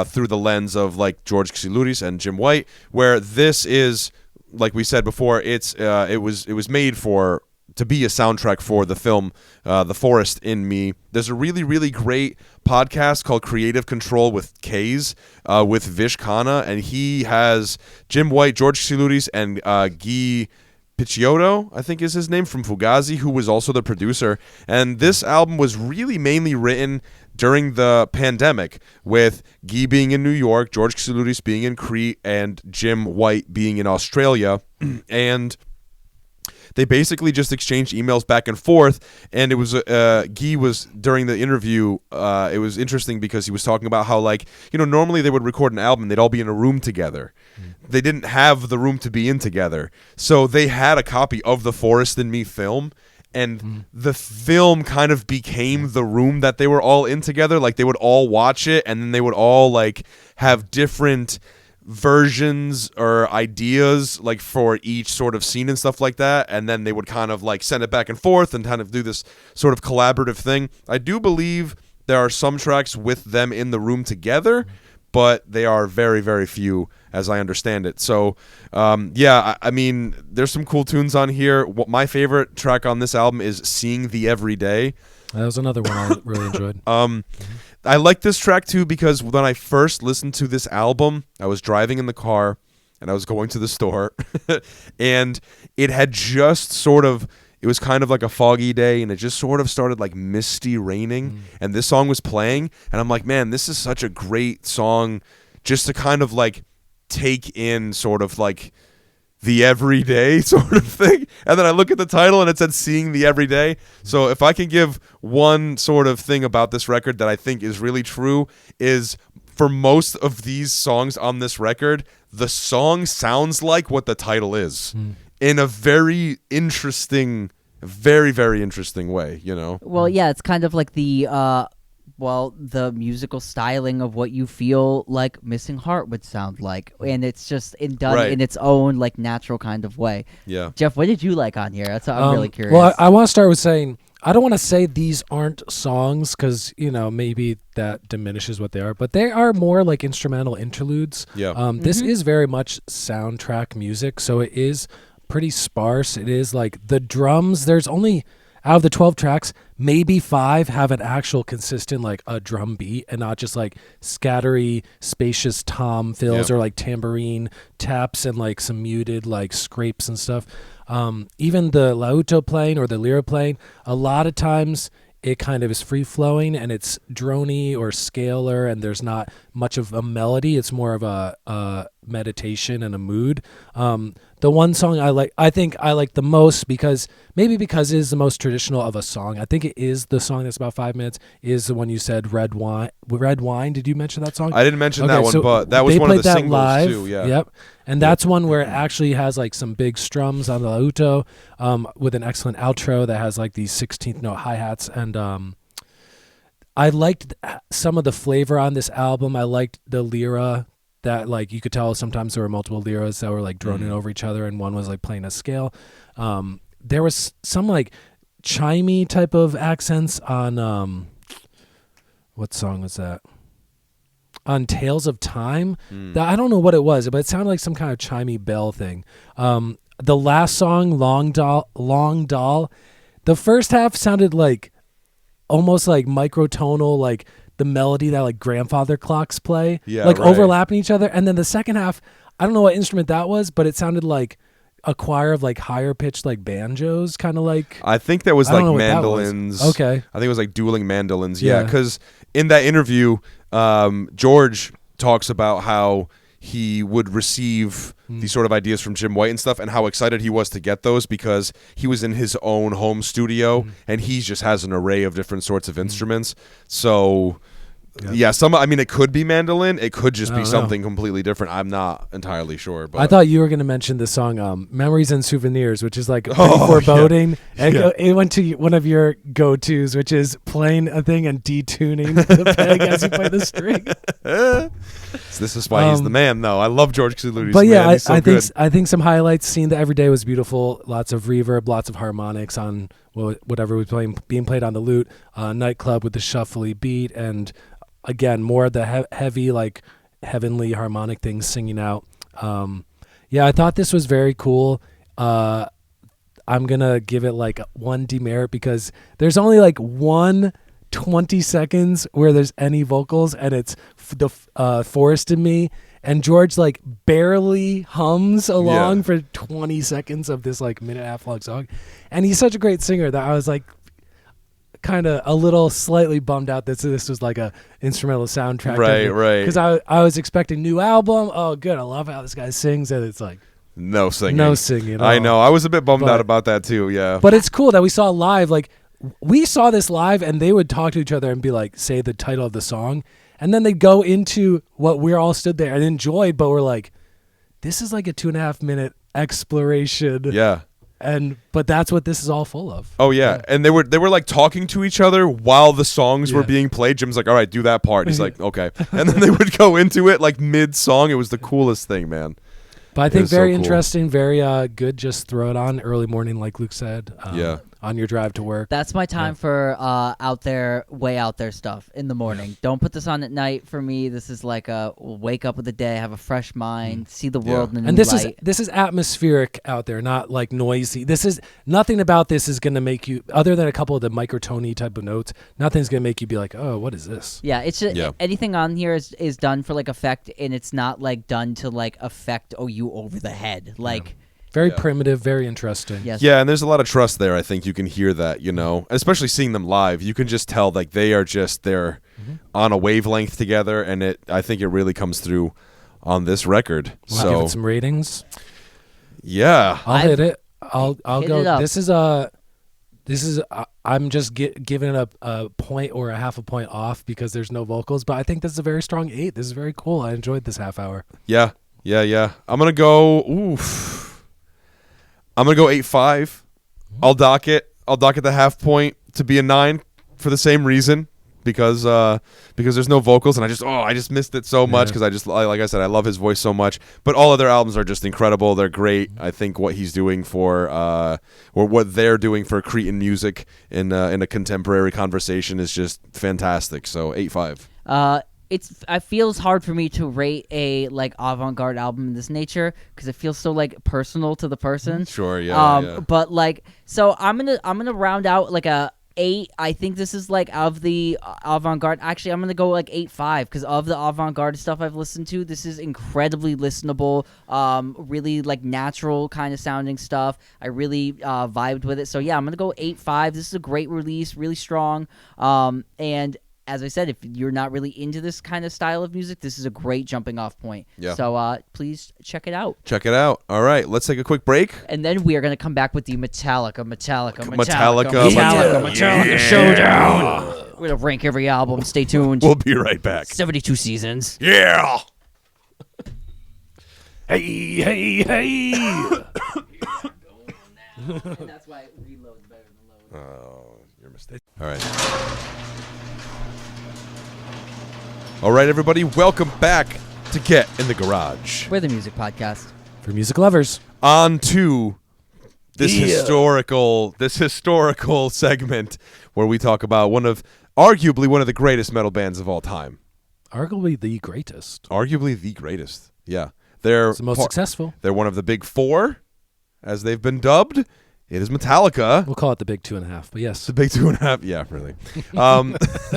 S1: through the lens of like George Xylouris and Jim White, where this is, like we said before, it was made to be a soundtrack for the film The Forest in Me. There's a really, really great podcast called Creative Control with K's with Vish Khanna, and he has Jim White, George Xylouris, and Guy Picciotto, I think is his name, from Fugazi, who was also the producer. And this album was really mainly written during the pandemic, with Guy being in New York, George Xylouris being in Crete, and Jim White being in Australia. And they basically just exchanged emails back and forth. And it was Guy was, during the interview, it was interesting because he was talking about how, like, normally they would record an album, they'd all be in a room together. They didn't have the room to be in together. So they had a copy of the Forest in Me film, and the film kind of became the room that they were all in together. Like, they would all watch it, and then they would all like have different versions or ideas like for each sort of scene and stuff like that, and then they would kind of like send it back and forth and kind of do this sort of collaborative thing. I do believe there are some tracks with them in the room together, but they are very, very few, as I understand it. So, I mean, there's some cool tunes on here. My favorite track on this album is Seeing the Everyday.
S3: That was another one I really enjoyed.
S1: I like this track, too, because when I first listened to this album, I was driving in the car, and I was going to the store, and it had just sort of... It was kind of like a foggy day, and it just sort of started like misty raining, and this song was playing, and I'm like, man, this is such a great song just to kind of like take in sort of like the everyday sort of thing. And then I look at the title and it said Seeing the Everyday. So if I can give one sort of thing about this record that I think is really true, is for most of these songs on this record, the song sounds like what the title is. In a very interesting, very, very interesting way,
S2: Well, yeah, it's kind of like the the musical styling of what you feel like Missing Heart would sound like, and it's just done
S1: Right.
S2: in its own like natural kind of way.
S1: Yeah.
S2: Jeff, what did you like on here? That's I'm really curious.
S3: Well, I want to start with saying I don't want to say these aren't songs because maybe that diminishes what they are, but they are more like instrumental interludes.
S1: Yeah.
S3: This is very much soundtrack music, so it is pretty sparse. It is like the drums. There's only, out of the 12 tracks, maybe 5 have an actual consistent like a drum beat and not just like scattery, spacious tom fills or like tambourine taps and like some muted like scrapes and stuff. Even the lauto playing or the lira playing, a lot of times it kind of is free flowing and it's drony or scalar, and there's not much of a melody. It's more of a meditation and a mood. The one song I think I like the most, because it is the most traditional of a song. I think it is the song that's about 5 minutes, is the one you said, Red Wine. Red Wine, did you mention that song?
S1: I didn't mention that one,
S3: so
S1: but that was one of the singles
S3: live,
S1: too. Yeah.
S3: Yep. And that's one where it actually has like some big strums on the lauto, with an excellent outro that has like these 16th note hi-hats. And I liked some of the flavor on this album. I liked the lira that like you could tell sometimes there were multiple lyras that were like droning over each other, and one was like playing a scale. There was some like chimey type of accents on what song was that? On Tales of Time. I don't know what it was, but it sounded like some kind of chimey bell thing. The last song, Long Doll, the first half sounded like almost like microtonal, like the melody that like grandfather clocks play, like overlapping each other. And then the second half, I don't know what instrument that was, but it sounded like a choir of like higher pitched like banjos, kind of like.
S1: I think there was like mandolins.
S3: Okay.
S1: I think it was like dueling mandolins. Yeah, because in that interview, George talks about how he would receive these sort of ideas from Jim White and stuff, and how excited he was to get those because he was in his own home studio and he just has an array of different sorts of instruments. So it could be mandolin, it could just be something completely different. I'm not entirely sure. But
S3: I thought you were going to mention the song Memories and Souvenirs, which is like pretty foreboding. And it went to one of your go-tos, which is playing a thing and detuning the peg as you play the string.
S1: So this is why he's the man, though. I love George Xylouris.
S3: But yeah, I think some highlights. Seeing that Every Day was beautiful. Lots of reverb, lots of harmonics on whatever was being played on the lute. Nightclub with the shuffly beat, and again more of the heavy, like heavenly harmonic things singing out. I thought this was very cool. I'm gonna give it like one demerit because there's only like 20 seconds where there's any vocals, and it's the Forest in Me, and George like barely hums along for 20 seconds of this like minute and a half long song, and he's such a great singer that I was like kind of a little slightly bummed out that this was like a instrumental soundtrack,
S1: right, because
S3: I was expecting new album. Oh good, I love how this guy sings, and it's like
S1: no singing
S3: at all.
S1: I know, I was a bit bummed out about that too. But
S3: it's cool that we saw live, like we saw this live, and they would talk to each other and be like, say the title of the song, and then they'd go into what we're all stood there and enjoyed, but we're like, this is like a 2.5 minute exploration. But that's what this is all full of.
S1: Oh yeah. And they were like talking to each other while the songs were being played. Jim's like, all right, do that part. He's like, okay. And then they would go into it like mid song. It was the coolest thing, man.
S3: But I think very interesting, very good. Just throw it on early morning, like Luke said. On your drive to work.
S2: That's my time for way out there stuff in the morning. Don't put this on at night for me. This is like a wake up with the day, have a fresh mind, see the world in a new light.
S3: This is atmospheric out there, not like noisy. This is nothing about this is going to make you, other than a couple of the microtony type of notes, nothing's going to make you be like, oh, what is this?
S2: Yeah, it's just anything on here is done for like effect, and it's not like done to like affect you over the head. Like
S3: very primitive, very interesting.
S2: Yes.
S1: Yeah, and there's a lot of trust there. I think you can hear that, especially seeing them live. You can just tell like they are just they're on a wavelength together, and I think it really comes through on this record.
S3: We'll give it some ratings.
S1: Yeah,
S3: I'll hit it. I'll go.
S2: This
S3: is I'm just giving it a point or a half a point off because there's no vocals, but I think this is a very strong 8. This is very cool. I enjoyed this half hour.
S1: Yeah. I'm gonna go. I'm gonna go 8.5. I'll dock it the half point to be a 9 for the same reason, because there's no vocals, and I just missed it so much because like I said, I love his voice so much. But all of their albums are just incredible. They're great. I think what he's doing for or what they're doing for Cretan music in a contemporary conversation is just fantastic. So 8.5.
S2: It feels hard for me to rate a like avant-garde album of this nature because it feels so like personal to the person.
S1: Sure, yeah.
S2: But like, so I'm gonna round out like a 8. I think this is like of the avant-garde. Actually, I'm gonna go like 8.5 because of the avant-garde stuff I've listened to, this is incredibly listenable. Really like natural kind of sounding stuff. I really vibed with it. So yeah, I'm gonna go 8.5. This is a great release, really strong. And as I said, if you're not really into this kind of style of music, this is a great jumping off point. Yeah. So please check it out.
S1: Check it out. All right, let's take a quick break.
S2: And then we are going to come back with the Metallica showdown. We're going to rank every album. Stay tuned.
S1: We'll be right back.
S2: 72 seasons.
S1: Yeah.
S3: Hey.
S2: And that's why reload's better than load.
S1: Oh, your mistake. All right, everybody, welcome back to Get in the Garage.
S2: We're the music podcast.
S3: For music lovers.
S1: On to this historical segment where we talk about arguably one of the greatest metal bands of all time.
S3: Arguably the greatest.
S1: Yeah. They're
S3: It's the most successful.
S1: They're one of the big four, as they've been dubbed. It is Metallica.
S3: We'll call it the big 2.5, but yes.
S1: The big 2.5. Yeah, really.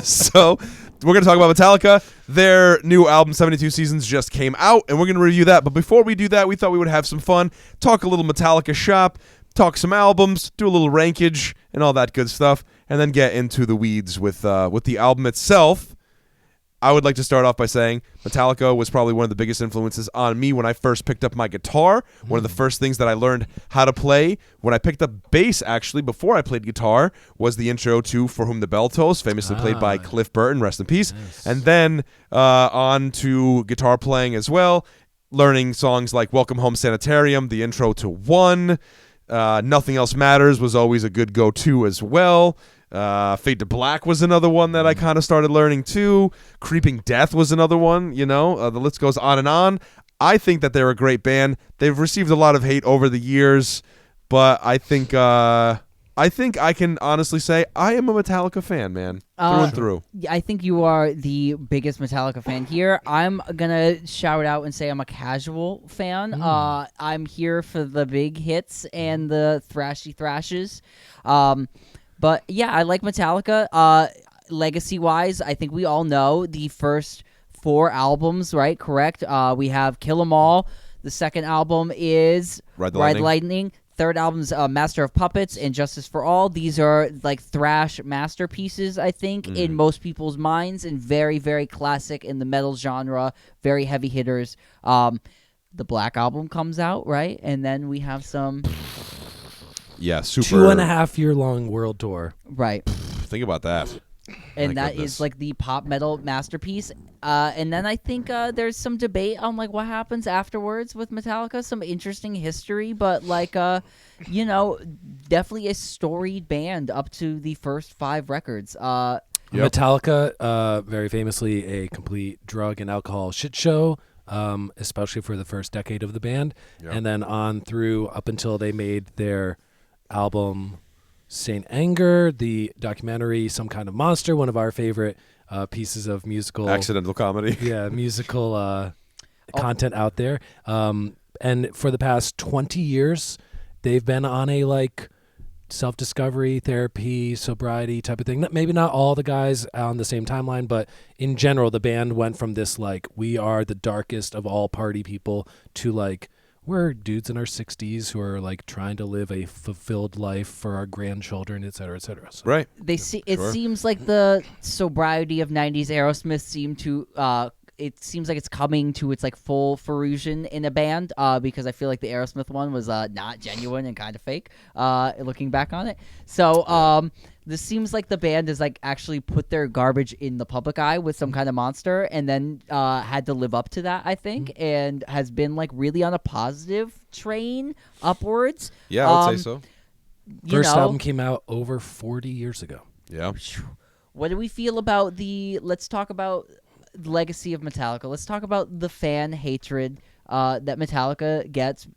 S1: So we're going to talk about Metallica. Their new album, 72 Seasons, just came out, and we're going to review that. But before we do that, we thought we would have some fun, talk a little Metallica shop, talk some albums, do a little rankage, and all that good stuff, and then get into the weeds with the album itself. I would like to start off by saying Metallica was probably one of the biggest influences on me when I first picked up my guitar. One of the first things that I learned how to play when I picked up bass, actually, before I played guitar, was the intro to For Whom the Bell Tolls, famously played by Cliff Burton, rest in peace. Yes. And then on to guitar playing as well, learning songs like Welcome Home Sanitarium, the intro to One, Nothing Else Matters was always a good go-to as well. Fade to Black was another one that I kind of started learning too. Creeping Death was another one, the list goes on and on. I think that they're a great band. They've received a lot of hate over the years, but I think I can honestly say I am a Metallica fan, man, through and through.
S2: I think you are the biggest Metallica fan here. I'm gonna shout out and say I'm a casual fan. I'm here for the big hits and the thrashy thrashes. But yeah, I like Metallica. Legacy-wise, I think we all know the first 4 albums, right? Correct. We have Kill 'Em All. The second album is
S1: Ride the
S2: Lightning. Third album's Master of Puppets and Justice for All. These are like thrash masterpieces, I think, in most people's minds, and very, very classic in the metal genre. Very heavy hitters. The Black Album comes out, right? And then we have some...
S1: Yeah, super.
S3: 2.5 year long world tour.
S2: Right.
S1: Think about that.
S2: And
S1: My
S2: that
S1: goodness.
S2: is like the pop metal masterpiece. And then I think there's some debate on like what happens afterwards with Metallica. Some interesting history, but like definitely a storied band up to the first 5 records.
S1: Yep.
S3: Metallica, very famously a complete drug and alcohol shit show. Especially for the first decade of the band, and then on through up until they made their album Saint Anger, the documentary Some Kind of Monster, one of our favorite pieces of musical
S1: accidental comedy.
S3: Yeah, musical content out there. And for the past 20 years, they've been on a like self-discovery, therapy, sobriety type of thing. Maybe not all the guys on the same timeline, but in general, the band went from this like we are the darkest of all party people to like we're dudes in our 60s who are like trying to live a fulfilled life for our grandchildren, et cetera, et cetera. So.
S1: Right.
S2: It seems like the sobriety of 90s Aerosmith it seems like it's coming to its like full fruition in a band because I feel like the Aerosmith one was not genuine and kind of fake looking back on it. So this seems like the band has like actually put their garbage in the public eye with Some Kind of Monster and then had to live up to that, I think, and has been like really on a positive train upwards.
S1: Yeah, I would say so.
S3: First album came out over 40 years ago.
S1: Yeah.
S2: What do we feel about let's talk about the legacy of Metallica. Let's talk about the fan hatred that Metallica gets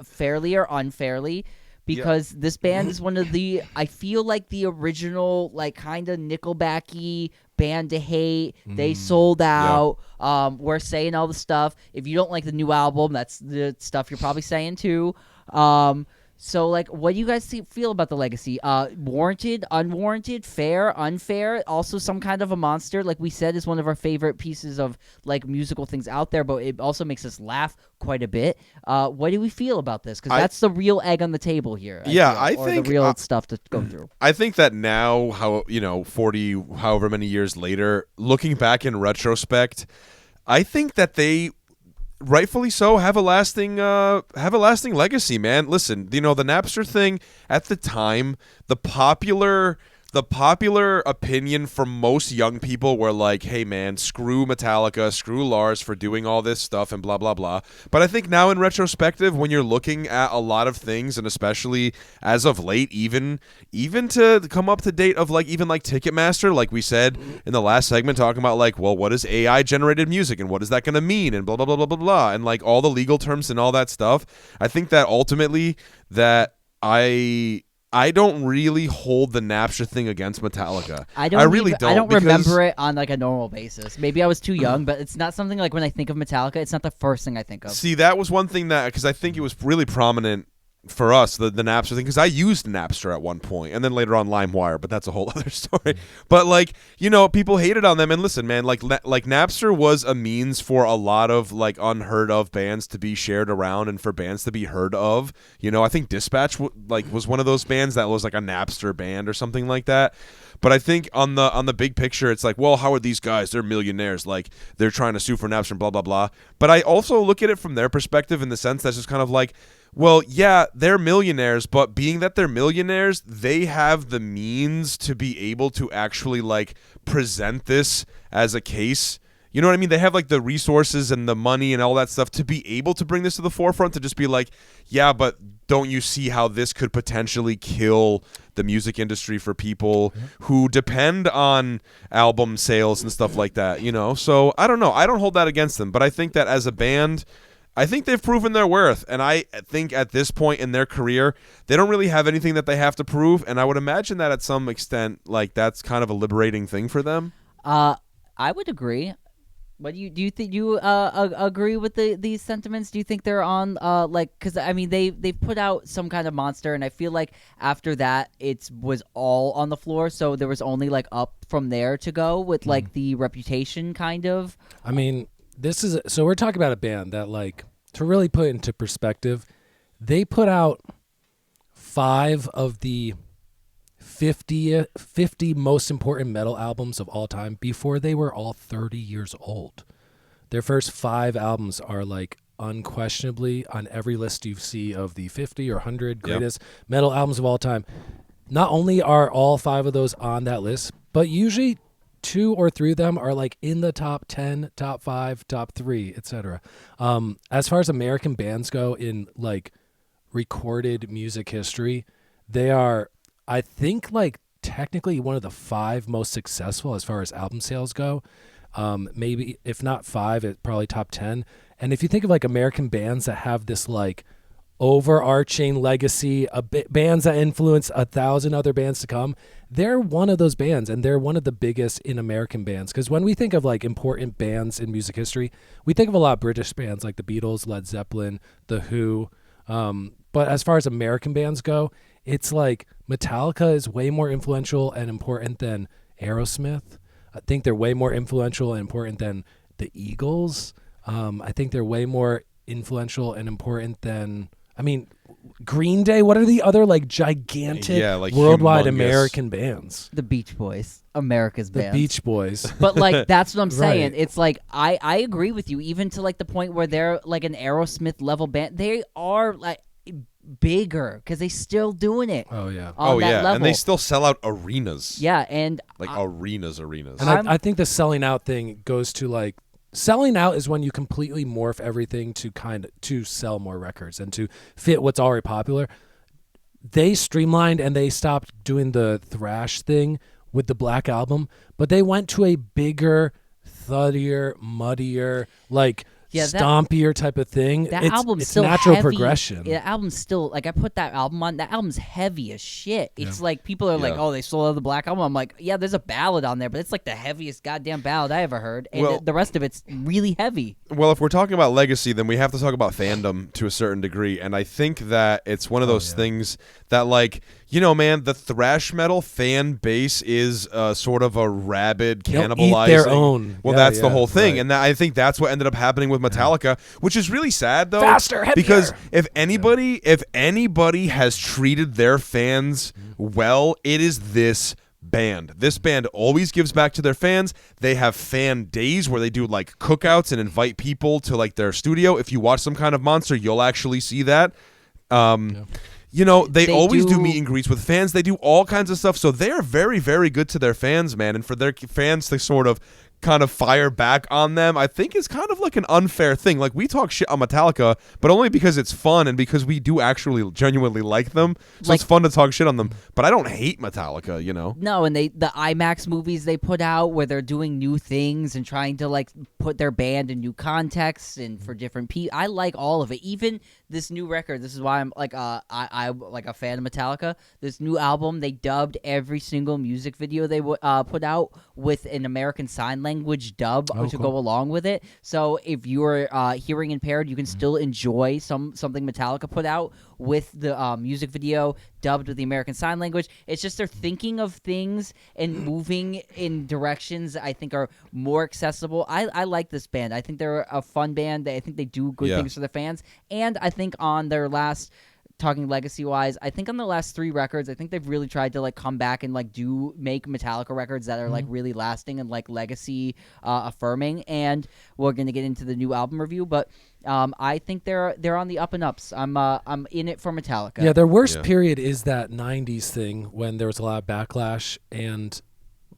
S2: fairly or unfairly. Because this band is one of I feel like the original, like, kind of Nickelback-y band to hate. They sold out. We're saying all the stuff. If you don't like the new album, that's the stuff you're probably saying, too. So, like, what do you guys feel about the legacy? Warranted, unwarranted, fair, unfair, also some kind of a monster, like we said, is one of our favorite pieces of, like, musical things out there, but it also makes us laugh quite a bit. What do we feel about this? Because that's the real egg on the table here. I think the real stuff to go through.
S1: I think that now, 40, however many years later, looking back in retrospect, I think that they rightfully so have a lasting legacy, man. Listen, the Napster thing at the time, the popular the popular opinion for most young people were like, hey man, screw Metallica, screw Lars for doing all this stuff and blah blah blah. But I think now in retrospective, when you're looking at a lot of things, and especially as of late, even to come up to date of like even like Ticketmaster, like we said in the last segment, talking about like, well, what is AI generated music and what is that going to mean and blah blah blah blah blah blah, and like all the legal terms and all that stuff. I think that ultimately that I don't really hold the Napster thing against Metallica. I really don't.
S2: I don't remember it on like a normal basis. Maybe I was too young, but it's not something like when I think of Metallica, it's not the first thing I think of.
S1: See, that was one thing that, because I think it was really prominent for us, the Napster thing, because I used Napster at one point, and then later on LimeWire, but that's a whole other story. But like, you know, people hated on them, and listen, man, like Napster was a means for a lot of like unheard of bands to be shared around and for bands to be heard of. You know, I think Dispatch was one of those bands that was like a Napster band or something like that. But I think on the big picture, it's like, well, how are these guys? They're millionaires. Like, they're trying to sue for Napster and blah, blah, blah. But I also look at it from their perspective in the sense that's just kind of like, well, yeah, they're millionaires, but being that they're millionaires, they have the means to be able to actually, like, present this as a case. You know what I mean? They have, like, the resources and the money and all that stuff to be able to bring this to the forefront, to just be like, yeah, but don't you see how this could potentially kill the music industry for people who depend on album sales and stuff like that, you know? So, I don't know. I don't hold that against them, but I think that as a band, I think they've proven their worth, and I think at this point in their career, they don't really have anything that they have to prove, and I would imagine that at some extent, like, that's kind of a liberating thing for them.
S2: I would agree. But do you think you agree with these sentiments? Do you think they're on like, because I mean they've put out some kind of monster, and I feel like after that it was all on the floor, so there was only like up from there to go with like the Reputation kind of.
S3: I mean, so we're talking about a band that, like, to really put it into perspective, they put out 5 of the 50 most important metal albums of all time before they were all 30 years old. Their first 5 albums are like unquestionably on every list you see of the 50 or 100 greatest metal albums of all time. Not only are all 5 of those on that list, but usually 2 or 3 of them are like in the top 10, top 5, top 3, etc. As far as American bands go in like recorded music history, they are, I think, like technically one of the 5 most successful as far as album sales go. Maybe if not 5, it's probably top 10. And if you think of like American bands that have this like overarching legacy, bands that influence 1,000 other bands to come, they're one of those bands, and they're one of the biggest in American bands. Because when we think of like important bands in music history, we think of a lot of British bands like the Beatles, Led Zeppelin, The Who. But as far as American bands go, it's like Metallica is way more influential and important than Aerosmith. I think they're way more influential and important than the Eagles. I think they're way more influential and important than, I mean, Green Day. What are the other like gigantic
S1: like
S3: worldwide
S1: humongous
S3: American bands?
S2: The Beach Boys, America's
S3: The
S2: bands.
S3: Beach Boys.
S2: But like that's what I'm saying.
S3: Right.
S2: It's like I agree with you, even to like the point where they're like an Aerosmith level band. They are like bigger because they still doing it.
S3: Oh yeah.
S2: On that level.
S1: And they still sell out arenas.
S2: Yeah, and
S1: Like arenas.
S3: And I think the selling out thing goes to like, selling out is when you completely morph everything to sell more records and to fit what's already popular. They streamlined and they stopped doing the thrash thing with the Black Album, but they went to a bigger, thuddier, muddier, like stompier type of thing.
S2: That
S3: it's
S2: album's still
S3: natural
S2: heavy.
S3: progression.
S2: Yeah, the album's still, like, I put that album on. That album's heavy as shit. It's like people are like, oh, they sold out the Black Album. I'm like, yeah, there's a ballad on there, but it's like the heaviest goddamn ballad I ever heard, and the rest of it's really heavy.
S1: Well, if we're talking about legacy, then we have to talk about fandom to a certain degree, and I think that it's one of those things that, like, you know, man, the thrash metal fan base is sort of a rabid cannibalizing.
S3: Eat their own.
S1: Well, that's the whole thing, and I think that's what ended up happening with Metallica, which is really sad, though.
S3: Faster, heavier.
S1: Because if anybody has treated their fans well, it is this band. This band always gives back to their fans. They have fan days where they do like cookouts and invite people to like their studio. If you watch Some Kind of Monster, you'll actually see that. they always do
S2: do
S1: meet and greets with fans. They do all kinds of stuff. So they're very, very good to their fans, man. And for their fans to sort of kind of fire back on them, I think is kind of like an unfair thing. Like, we talk shit on Metallica, but only because it's fun and because we do actually genuinely like them. So it's fun to talk shit on them. But I don't hate Metallica,
S2: No, and the IMAX movies they put out where they're doing new things and trying to like put their band in new contexts and for different people. I like all of it. Even this new record. This is why I'm like I like a fan of Metallica. This new album, they dubbed every single music video they put out with an American Sign Language dub to go along with it. So if you're hearing impaired, you can still enjoy something Metallica put out with the music video dubbed with the American Sign Language. It's just they're thinking of things and moving in directions I think are more accessible. I like this band. I think they're a fun band. I think they do good things for the fans. And I think on their last, talking legacy-wise, I think on the last 3 records, I think they've really tried to like come back and like make Metallica records that are like really lasting and like legacy affirming. And we're gonna get into the new album review, but I think they're on the up and ups. I'm in it for Metallica.
S3: Yeah, their worst period is that '90s thing when there was a lot of backlash,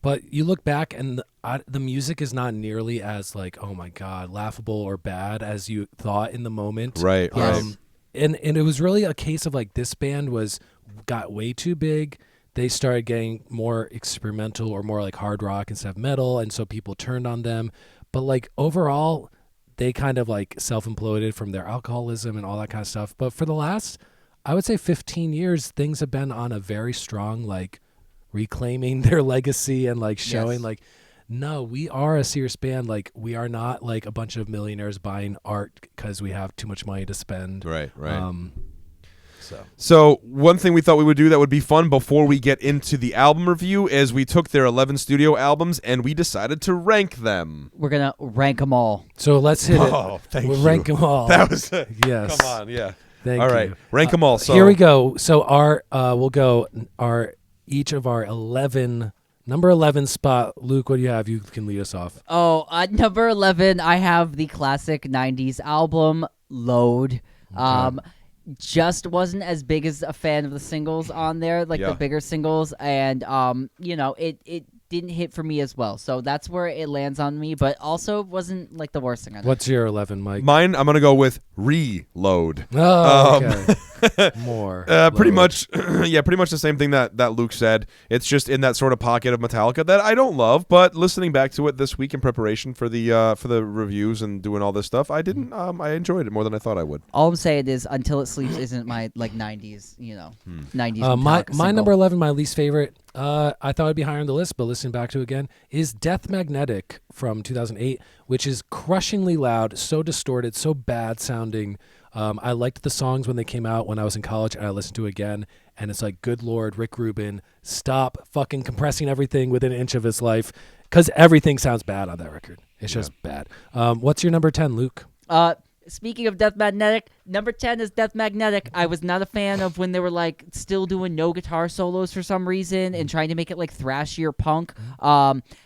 S3: but you look back and the music is not nearly as like, oh my god, laughable or bad as you thought in the moment.
S1: Right.
S3: And it was really a case of like this band got way too big. They started getting more experimental or more like hard rock instead of metal, and so people turned on them. But like overall, they kind of like self-imploded from their alcoholism and all that kind of stuff. But for the last, I would say 15 years, things have been on a very strong like reclaiming their legacy and like showing like, no, we are a serious band. Like, we are not like a bunch of millionaires buying art because we have too much money to spend.
S1: Right. So one thing we thought we would do that would be fun before we get into the album review is we took their 11 studio albums and we decided to rank them.
S2: We're gonna rank them all.
S3: So let's hit it.
S1: Oh, thank
S3: we'll
S1: you.
S3: rank them all.
S1: That was
S3: yes.
S1: Come on, yeah.
S3: Thank
S1: all right,
S3: you.
S1: rank them all. So
S3: here we go. So we'll go each of our 11. Number 11 spot, Luke, what do you have? You can lead us off.
S2: Oh, number 11, I have the classic 90s album, Load.
S3: Okay.
S2: Just wasn't as big as a fan of the singles on there, like the bigger singles, and it didn't hit for me as well. So that's where it lands on me, but also wasn't like the worst thing on it.
S3: What's your 11, Mike?
S1: Mine, I'm going to go with Reload.
S3: Oh, okay. More.
S1: Pretty much the same thing that Luke said. It's just in that sort of pocket of Metallica that I don't love, but listening back to it this week in preparation for the reviews and doing all this stuff, I enjoyed it more than I thought I would.
S2: All I'm saying is Until It Sleeps isn't my like 90s, 90s Metallica
S3: my
S2: single.
S3: number 11, my least favorite, I thought it'd be higher on the list, but listening back to it again, is Death Magnetic from 2008, which is crushingly loud, so distorted, so bad sounding. I liked the songs when they came out when I was in college, and I listened to it again, and it's like, good Lord, Rick Rubin, stop fucking compressing everything within an inch of his life, because everything sounds bad on that record. It's just bad. What's your number 10, Luke?
S2: Speaking of Death Magnetic, number 10 is Death Magnetic. I was not a fan of when they were like still doing no guitar solos for some reason and trying to make it like thrashier punk.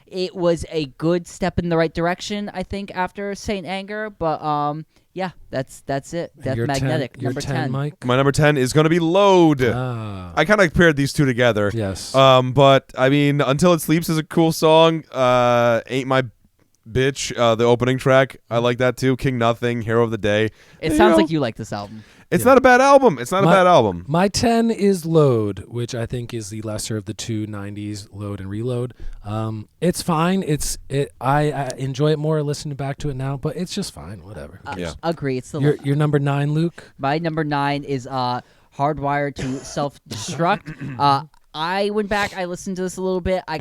S2: It was a good step in the right direction, I think, after Saint Anger, but yeah, that's it. Death Magnetic, number 10.
S3: Mike?
S1: My number 10 is going to be Load. I kind of paired these two together.
S3: Yes.
S1: But I mean, Until It Sleeps is a cool song. Ain't My Bitch, the opening track, I like that too. King Nothing, Hero of the Day.
S2: It sounds like you like this album.
S1: It's not a bad album. It's not a bad album.
S3: My 10 is Load, which I think is the lesser of the two 90s, Load and Reload. It's fine. I enjoy it more listening back to it now, but it's just fine. Whatever.
S2: Agree. It's the
S3: your number 9, Luke?
S2: My number 9 is Hardwired to Self-Destruct. I went back. I listened to this a little bit. I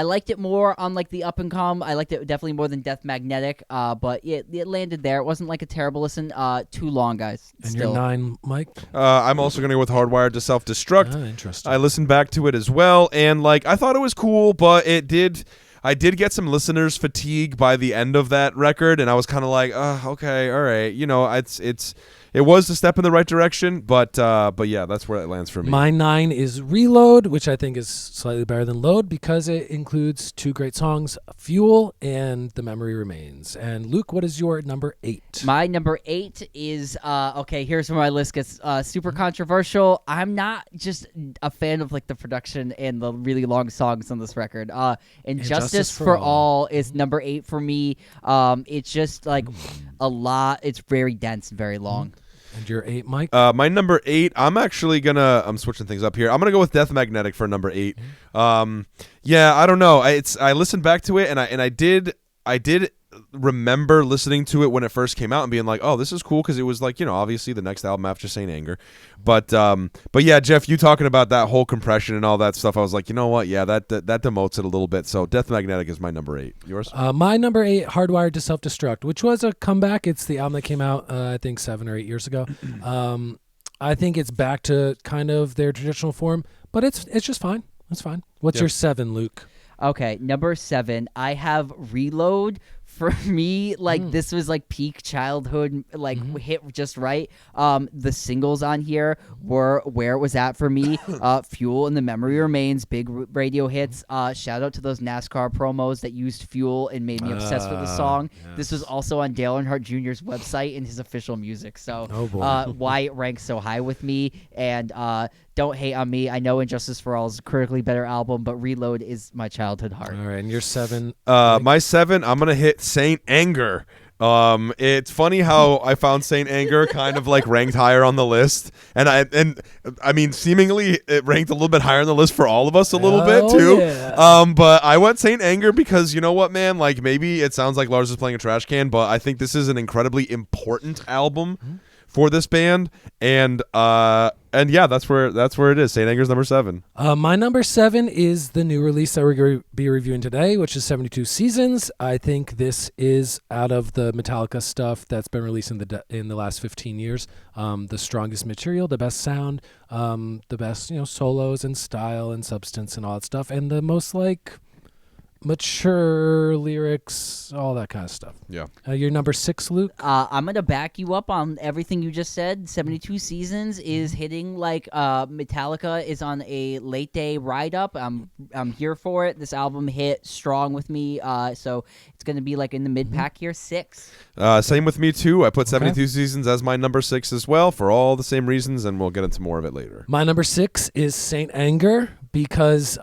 S2: liked it more on like the up and come. I liked it definitely more than Death Magnetic, but it landed there. It wasn't like a terrible listen. Too long, guys.
S3: And your 9, Mike?
S1: I'm also going to go with Hardwired to Self-Destruct.
S3: Interesting.
S1: I listened back to it as well, and like I thought it was cool, but it did. I did get some listeners fatigue by the end of that record, and I was kind of like, okay, all right, it was a step in the right direction, but yeah, that's where it lands for me.
S3: My 9 is Reload, which I think is slightly better than Load because it includes 2 great songs, Fuel and The Memory Remains. And Luke, what is your number 8?
S2: My number 8 is okay. Here's where my list gets super controversial. I'm not just a fan of like the production and the really long songs on this record. Injustice for All is number 8 for me. It's just like a lot. It's very dense and very long.
S3: And your 8, Mike?
S1: My number 8, I'm switching things up here. I'm gonna go with Death Magnetic for number 8. Yeah, I don't know. I listened back to it and I did remember listening to it when it first came out and being like, oh, this is cool, because it was like, obviously the next album after Saint Anger. But yeah, Jeff, you talking about that whole compression and all that stuff, I was like, you know what? Yeah, that demotes it a little bit. So Death Magnetic is my number 8. Yours?
S3: My number 8, Hardwired to Self-Destruct, which was a comeback. It's the album that came out, I think, 7 or 8 years ago. I think it's back to kind of their traditional form, but it's just fine. It's fine. What's your 7, Luke?
S2: Okay, number 7, I have Reload. For me, like this was like peak childhood, like hit just right. The singles on here were where it was at for me. Fuel and The Memory Remains, big radio hits. Shout out to those NASCAR promos that used Fuel and made me obsessed with the song.
S3: Yes.
S2: This was also on Dale Earnhardt Jr.'s website and his official music. So why it ranks so high with me. And don't hate on me. I know Injustice for All is a critically better album, but Reload is my childhood heart.
S3: All right, and your 7?
S1: My 7, I'm gonna hit Saint Anger. It's funny how I found Saint Anger kind of like ranked higher on the list, and I mean seemingly it ranked a little bit higher on the list for all of us a little bit too.
S3: Yeah.
S1: But I went Saint Anger because you know what, man? Like maybe it sounds like Lars is playing a trash can, but I think this is an incredibly important album for this band, and yeah, that's where it is. Saint Anger's number 7.
S3: My number 7 is the new release that we're going to be reviewing today, which is 72 Seasons. I think this is, out of the Metallica stuff that's been released in the last 15 years, the strongest material, the best sound, the best solos and style and substance and all that stuff, and the most like mature lyrics, all that kind of stuff.
S1: Yeah.
S3: Your number 6, Luke?
S2: I'm going to back you up on everything you just said. 72 Seasons is hitting like Metallica is on a late day ride up. I'm here for it. This album hit strong with me. So it's going to be like in the mid-pack here, 6.
S1: Same with me too. I put 72 Seasons as my number 6 as well for all the same reasons, and we'll get into more of it later.
S3: My number 6 is Saint Anger because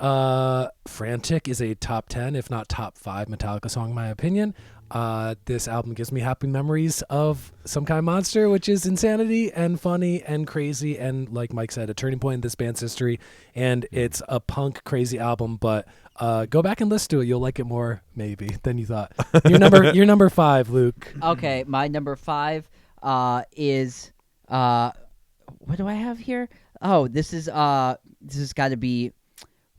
S3: Frantic is a top 10, if not top 5 Metallica song in my opinion. This album gives me happy memories of Some Kind of Monster, which is insanity and funny and crazy and, like Mike said, a turning point in this band's history. And it's a punk crazy album, but go back and listen to it. You'll like it more maybe than you thought. Your number 5, Luke.
S2: Okay, my number 5 is what do I have here? Oh, this has got to be.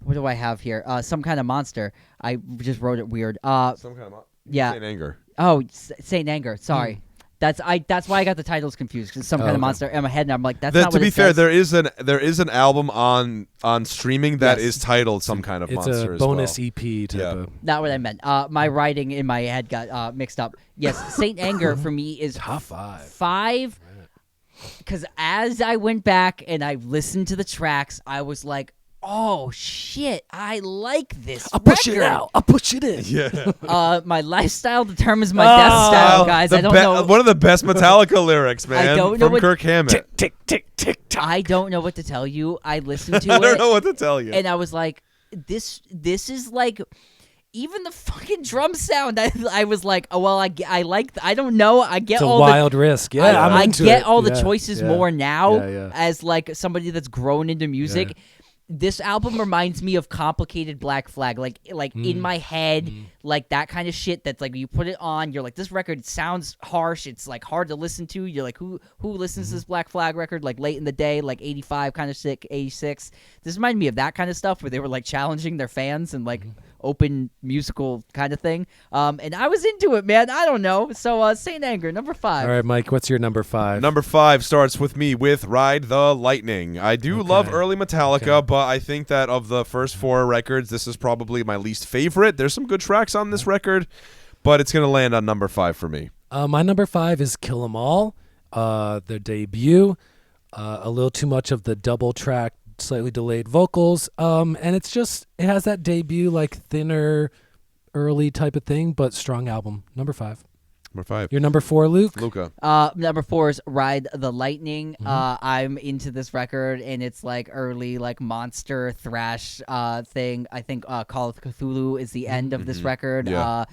S2: What do I have here? Some Kind of Monster. I just wrote it weird.
S1: Some kind of
S2: yeah.
S1: Saint Anger.
S2: Oh, Saint Anger. Sorry. That's why I got the titles confused, because Some Kind of Monster in my head, and I'm like, that's not what
S1: to be
S2: it
S1: fair,
S2: says.
S1: there is an album on streaming that is titled Some Kind of Monster.
S3: It's a bonus
S1: well.
S3: EP type of.
S2: Not what I meant. My writing in my head got mixed up. Yes, Saint Anger for me is
S3: top 5.
S2: 5. Because as I went back and I listened to the tracks, I was like, oh shit, I like this
S3: I'll push
S2: record.
S3: it out. I'll push it in.
S1: Yeah.
S2: My lifestyle determines my death style, guys. I don't know.
S1: One of the best Metallica lyrics, man.
S2: I don't know
S1: from
S2: what,
S1: Kirk Hammett.
S3: Tick, tick, tick, tick, tock.
S2: I don't know what to tell you. I listened to
S1: I
S2: it.
S1: don't know what to tell you.
S2: And I was like, this is like, even the fucking drum sound. I was like, oh well, I like. I don't know. I get
S3: It's a
S2: all
S3: wild risk. Yeah,
S2: I
S3: into
S2: get
S3: it.
S2: all the
S3: Yeah,
S2: choices
S3: yeah.
S2: more now
S3: Yeah.
S2: as like somebody that's grown into music.
S3: Yeah.
S2: This album reminds me of Complicated Black Flag, like in my head, like that kind of shit. That's like you put it on, you're like, this record sounds harsh. It's like hard to listen to. You're like, who listens to this Black Flag record? Like late in the day, like 85, kind of sick, 86. This reminded me of that kind of stuff where they were like challenging their fans and like open musical kind of thing. And I was into it, man. I don't know. So Saint Anger, number 5.
S3: All right, Mike, what's your number 5?
S1: Number 5 starts with me with Ride the Lightning. I do love early Metallica, but but I think that of the first 4 records, this is probably my least favorite. There's some good tracks on this record, but it's going to land on number 5 for me.
S3: My number 5 is Kill 'Em All, their debut. A little too much of the double track, slightly delayed vocals, and it has that debut like thinner, early type of thing, but strong album. Number 5.
S1: Number 5.
S3: Your number 4, Luke?
S1: Luca.
S2: Number 4 is Ride the Lightning. I'm into this record, and it's like early, like monster thrash thing. I think Call of Cthulhu is the end of this record.
S1: Yeah.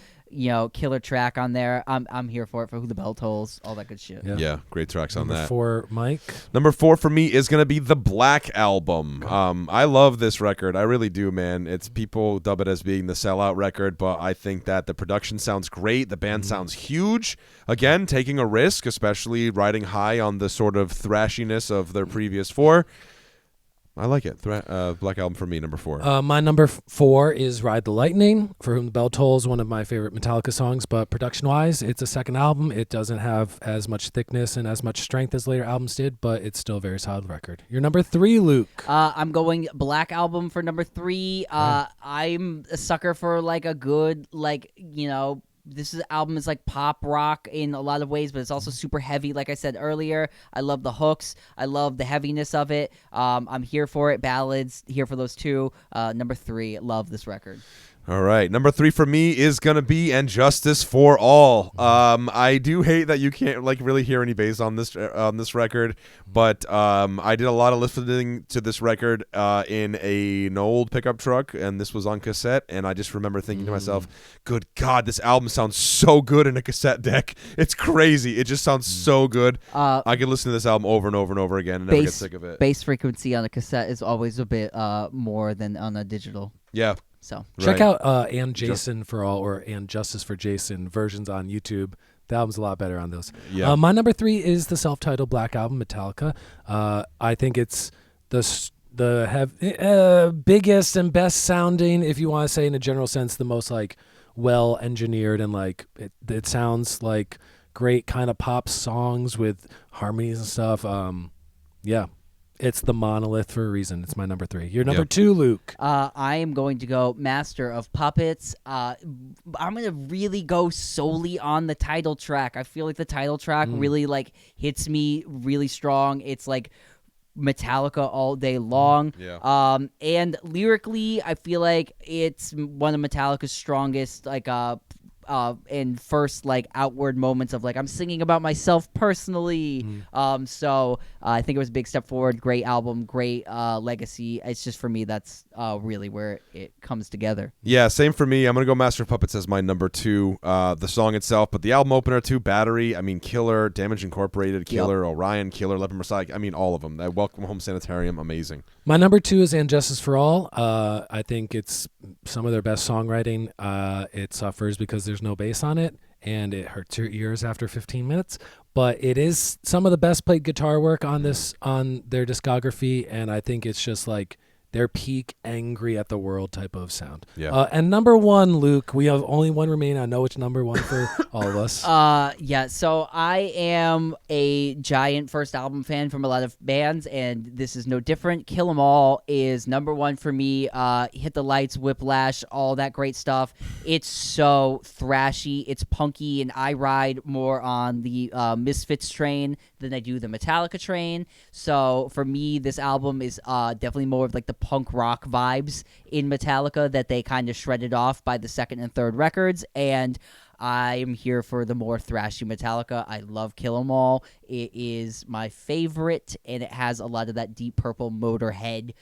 S2: Killer track on there. I'm here for it, for Who the Bell Tolls, all that good shit.
S1: Yeah, great tracks on
S3: Number
S1: that.
S3: 4, Mike?
S1: Number 4 for me is going to be the Black Album. I love this record. I really do, man. It's people dub it as being the sellout record, but I think that the production sounds great. The band sounds huge. Again, taking a risk, especially riding high on the sort of thrashiness of their previous 4. I like it. Black Album for me, number 4.
S3: My number 4 is Ride the Lightning, For Whom the Bell Tolls, one of my favorite Metallica songs, but production-wise, it's a second album. It doesn't have as much thickness and as much strength as later albums did, but it's still a very solid record. Your number 3, Luke?
S2: I'm going Black Album for number 3. I'm a sucker for like a good, this album is like pop rock in a lot of ways, but it's also super heavy. Like I said earlier, I love the hooks. I love the heaviness of it. I'm here for it. Ballads, here for those 2. Number 3, love this record.
S1: All right, number 3 for me is gonna be "And Justice for All." I do hate that you can't really hear any bass on this record, but I did a lot of listening to this record in an old pickup truck, and this was on cassette. And I just remember thinking to myself, "Good God, this album sounds so good in a cassette deck. It's crazy. It just sounds so good. I could listen to this album over and over and over again and never get sick of it."
S2: Bass frequency on a cassette is always a bit more than on a digital.
S1: Yeah.
S2: So
S3: check out "And Jason for All" or "And Justice for Jason" versions on YouTube. The album's a lot better on those.
S1: Yeah.
S3: My number 3 is the self-titled Black Album, Metallica. I think it's the biggest and best sounding, if you want to say in a general sense, the most like well engineered, and like it sounds like great kind of pop songs with harmonies and stuff. Yeah. It's the monolith for a reason. It's my number 3. Your number 2, Luke.
S2: I am going to go Master of Puppets. I'm going to really go solely on the title track. I feel like the title track really hits me really strong. It's like Metallica all day long.
S1: Yeah.
S2: And lyrically, I feel like it's one of Metallica's strongest and first outward moments of I'm singing about myself personally. So I think it was a big step forward. Great album, great legacy. It's just, for me, that's really where it comes together.
S1: Yeah, same for me. I'm gonna go Master of Puppets as my number 2. The song itself, but the album opener too. Battery. I mean, killer. Damage Incorporated. Killer. Yep. Orion. Killer. Leopard Messiah. I mean, all of them. Welcome Home Sanitarium. Amazing.
S3: My number 2 is "And Justice for All." I think it's some of their best songwriting. It suffers because there's no bass on it, and it hurts your ears after 15 minutes. But it is some of the best played guitar work on their discography, and I think it's just like their peak angry at the world type of sound.
S1: Yeah.
S3: And number 1, Luke, we have only one remaining. I know it's number 1 for all of us.
S2: Yeah, so I am a giant first album fan from a lot of bands, and this is no different. Kill 'Em All is number 1 for me. Hit the Lights, Whiplash, all that great stuff. It's so thrashy, it's punky, and I ride more on the Misfits train than I do the Metallica train. So for me, this album is definitely more of the punk rock vibes in Metallica that they kind of shredded off by the second and third records, and I am here for the more thrashy Metallica. I love Kill 'Em All. It is my favorite, and it has a lot of that Deep Purple Motorhead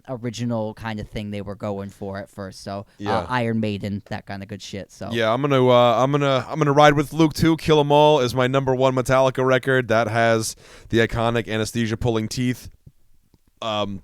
S2: original kind of thing they were going for at first. So Iron Maiden, that kind of good shit. So
S1: yeah, I'm gonna ride with Luke too. Kill 'Em All is my number 1 Metallica record that has the iconic Anesthesia Pulling Teeth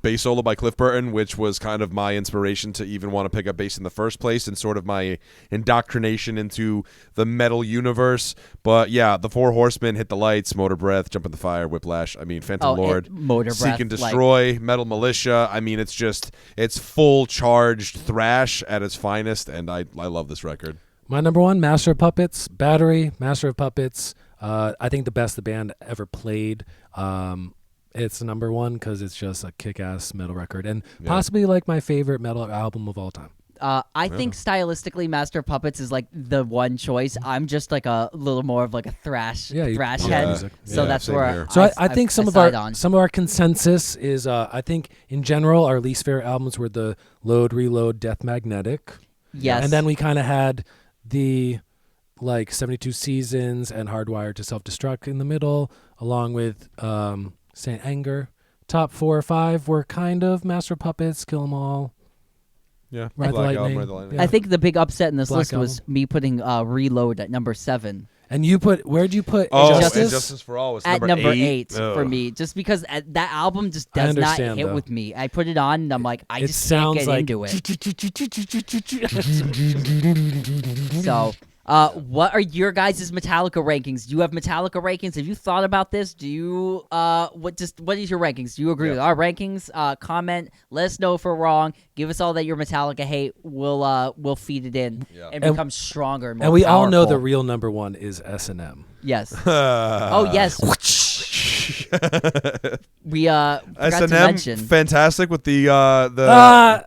S1: bass solo by Cliff Burton, which was kind of my inspiration to even want to pick up bass in the first place, and sort of my indoctrination into the metal universe. But yeah, the 4 Horsemen, Hit the Lights, Motor Breath, Jump in the Fire, Whiplash. I mean, Phantom Lord, Seek and Destroy, Metal Militia. I mean, it's full charged thrash at its finest, and I love this record.
S3: My number 1, Master of Puppets, Battery, Master of Puppets. I think the best the band ever played. it's number one because it's just a kick-ass metal record and possibly like my favorite metal album of all time.
S2: I think stylistically, Master of Puppets is like the one choice. I'm just like a little more of like a thrash head,
S3: music.
S2: so that's
S1: same
S2: where.
S1: here.
S3: So I think some of
S2: our
S3: our consensus is I think in general our least favorite albums were the Load, Reload, Death Magnetic.
S2: yes,
S3: And then we kind of had the like 72 Seasons and Hardwired to Self-Destruct in the middle, along with Saint Anger. Top 4 or 5 were kind of Master of Puppets, Kill 'Em All.
S1: Yeah,
S3: Ride the
S1: Black Album,
S3: Lightning.
S1: Ride the Lightning.
S3: Yeah.
S2: I think the big upset in this
S3: Black
S2: list was me putting Reload at number 7.
S3: And you put where'd you put
S1: Oh,
S3: Injustice?
S1: Injustice for All was
S2: At
S1: number 8
S2: for me, just because that album just
S3: I
S2: does not
S3: understand,
S2: hit
S3: though.
S2: with me. I put it on and I'm like, I
S3: It
S2: just can't
S3: sounds
S2: get
S3: like
S2: into it. So, what are your guys' Metallica rankings? Do you have Metallica rankings? Have you thought about this? Do you what is your rankings? Do you agree with our rankings? Comment. Let us know if we're wrong. Give us all that your Metallica hate. We'll feed it in and become stronger. And, more
S3: And we all know the
S2: powerful.
S3: real number one is S&M.
S2: Yes. Oh yes. We forgot to
S1: S&M
S2: mention.
S1: fantastic with the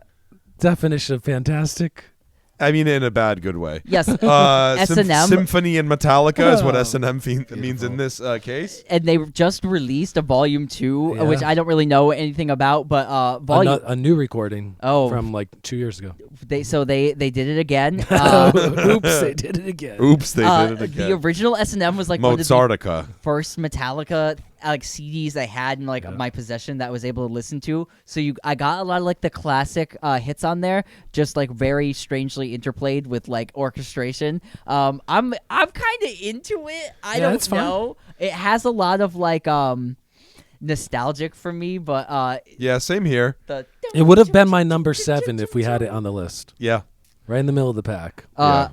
S3: Definition of fantastic.
S1: I mean in a bad good way.
S2: Yes.
S1: S&M
S2: S&M.
S1: Symphony and Metallica is what
S3: Oh,
S1: S&M means in this case.
S2: And they just released a volume 2,
S3: Yeah.
S2: which I don't really know anything about, but volume
S3: A new recording from like 2 years ago.
S2: they did it again.
S3: Oops, they did it again.
S1: Oops, they did it again.
S2: The original S&M was like one of the
S1: Mozartica.
S2: first Metallica like CDs I had in like my possession that I was able to listen to. So I got a lot of like the classic hits on there, just like very strangely interplayed with like orchestration. I'm kind of into it. I don't know. It has a lot of like nostalgic for me, but
S1: Yeah, same here.
S3: It would have been my number 7 if we had it on the list.
S1: Yeah.
S3: Right in the middle of the pack.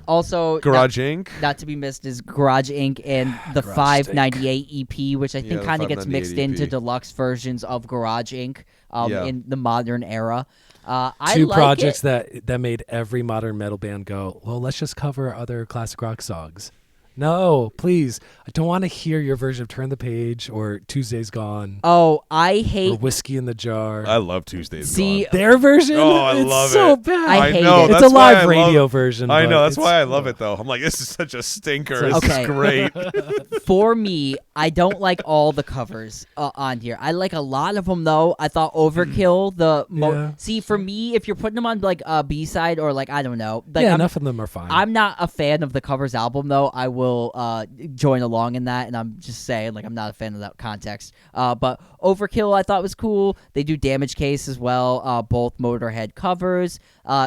S2: Also
S1: Garage Inc.
S2: not to be missed is Garage Inc. and the
S3: Garage
S2: 598 EP, which I think
S1: the
S2: kind of gets
S1: 598
S2: mixed into
S1: EP.
S2: deluxe versions of Garage Inc. In the modern era. I
S3: Two
S2: like
S3: projects
S2: it.
S3: that made every modern metal band go, well, let's just cover other classic rock songs. No, please. I don't want to hear your version of Turn the Page or Tuesday's Gone
S2: Oh, I
S3: or
S2: hate.
S3: Whiskey in the Jar.
S1: I love Tuesdays.
S2: See,
S1: Gone.
S3: Their version?
S1: Oh, I
S3: it's
S1: love
S3: so
S1: it.
S3: bad.
S2: I hate
S1: know.
S2: it.
S3: It's
S1: That's
S3: a
S1: why
S3: live
S1: I
S3: radio
S1: love,
S3: version.
S1: I
S3: but
S1: know. That's
S3: it's-
S1: why I love it, though. I'm like, this is such a stinker. This
S2: Okay.
S1: is great.
S2: For me, I don't like all the covers on here. I like a lot of them though. I thought Overkill
S3: Yeah.
S2: See, for me, if you're putting them on like a B-side or like I don't know, like
S3: yeah, enough of them are fine.
S2: I'm not a fan of the covers album though. I will join along in that, and I'm just saying like I'm not a fan of that context. But Overkill I thought was cool. They do Damage Case as well. Both Motorhead covers.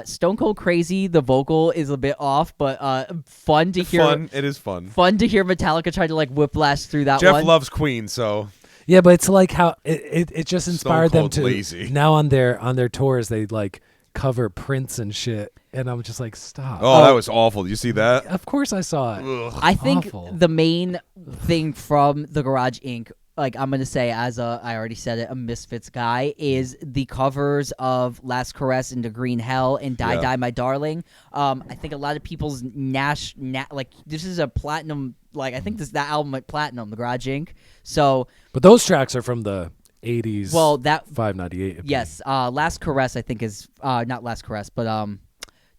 S2: Stone Cold Crazy, the vocal is a bit off, but fun to hear.
S1: Fun. It is fun.
S2: Fun to hear Metallica try to like whiplash through that
S1: Jeff
S2: one.
S1: loves Queen, so
S3: Yeah, but it's like how it just inspired them
S1: Cold
S3: to
S1: lazy.
S3: now on their tours they like cover Prince and shit, and I'm just like, stop.
S1: oh, that was awful. Did you see that?
S3: Of course I saw it.
S1: Ugh.
S2: I think
S3: Awful.
S2: the main thing from the Garage Inc., like I'm gonna say as I already said it, a Misfits guy, is the covers of Last Caress into Green Hell and Die
S1: Yeah.
S2: Die My Darling. I think a lot of people's like this is a platinum. Like I think that album went platinum, the Garage Inc. So
S3: But those tracks are from the 80s.
S2: well that
S3: 598.
S2: yes, Last Caress I think is not Last Caress, but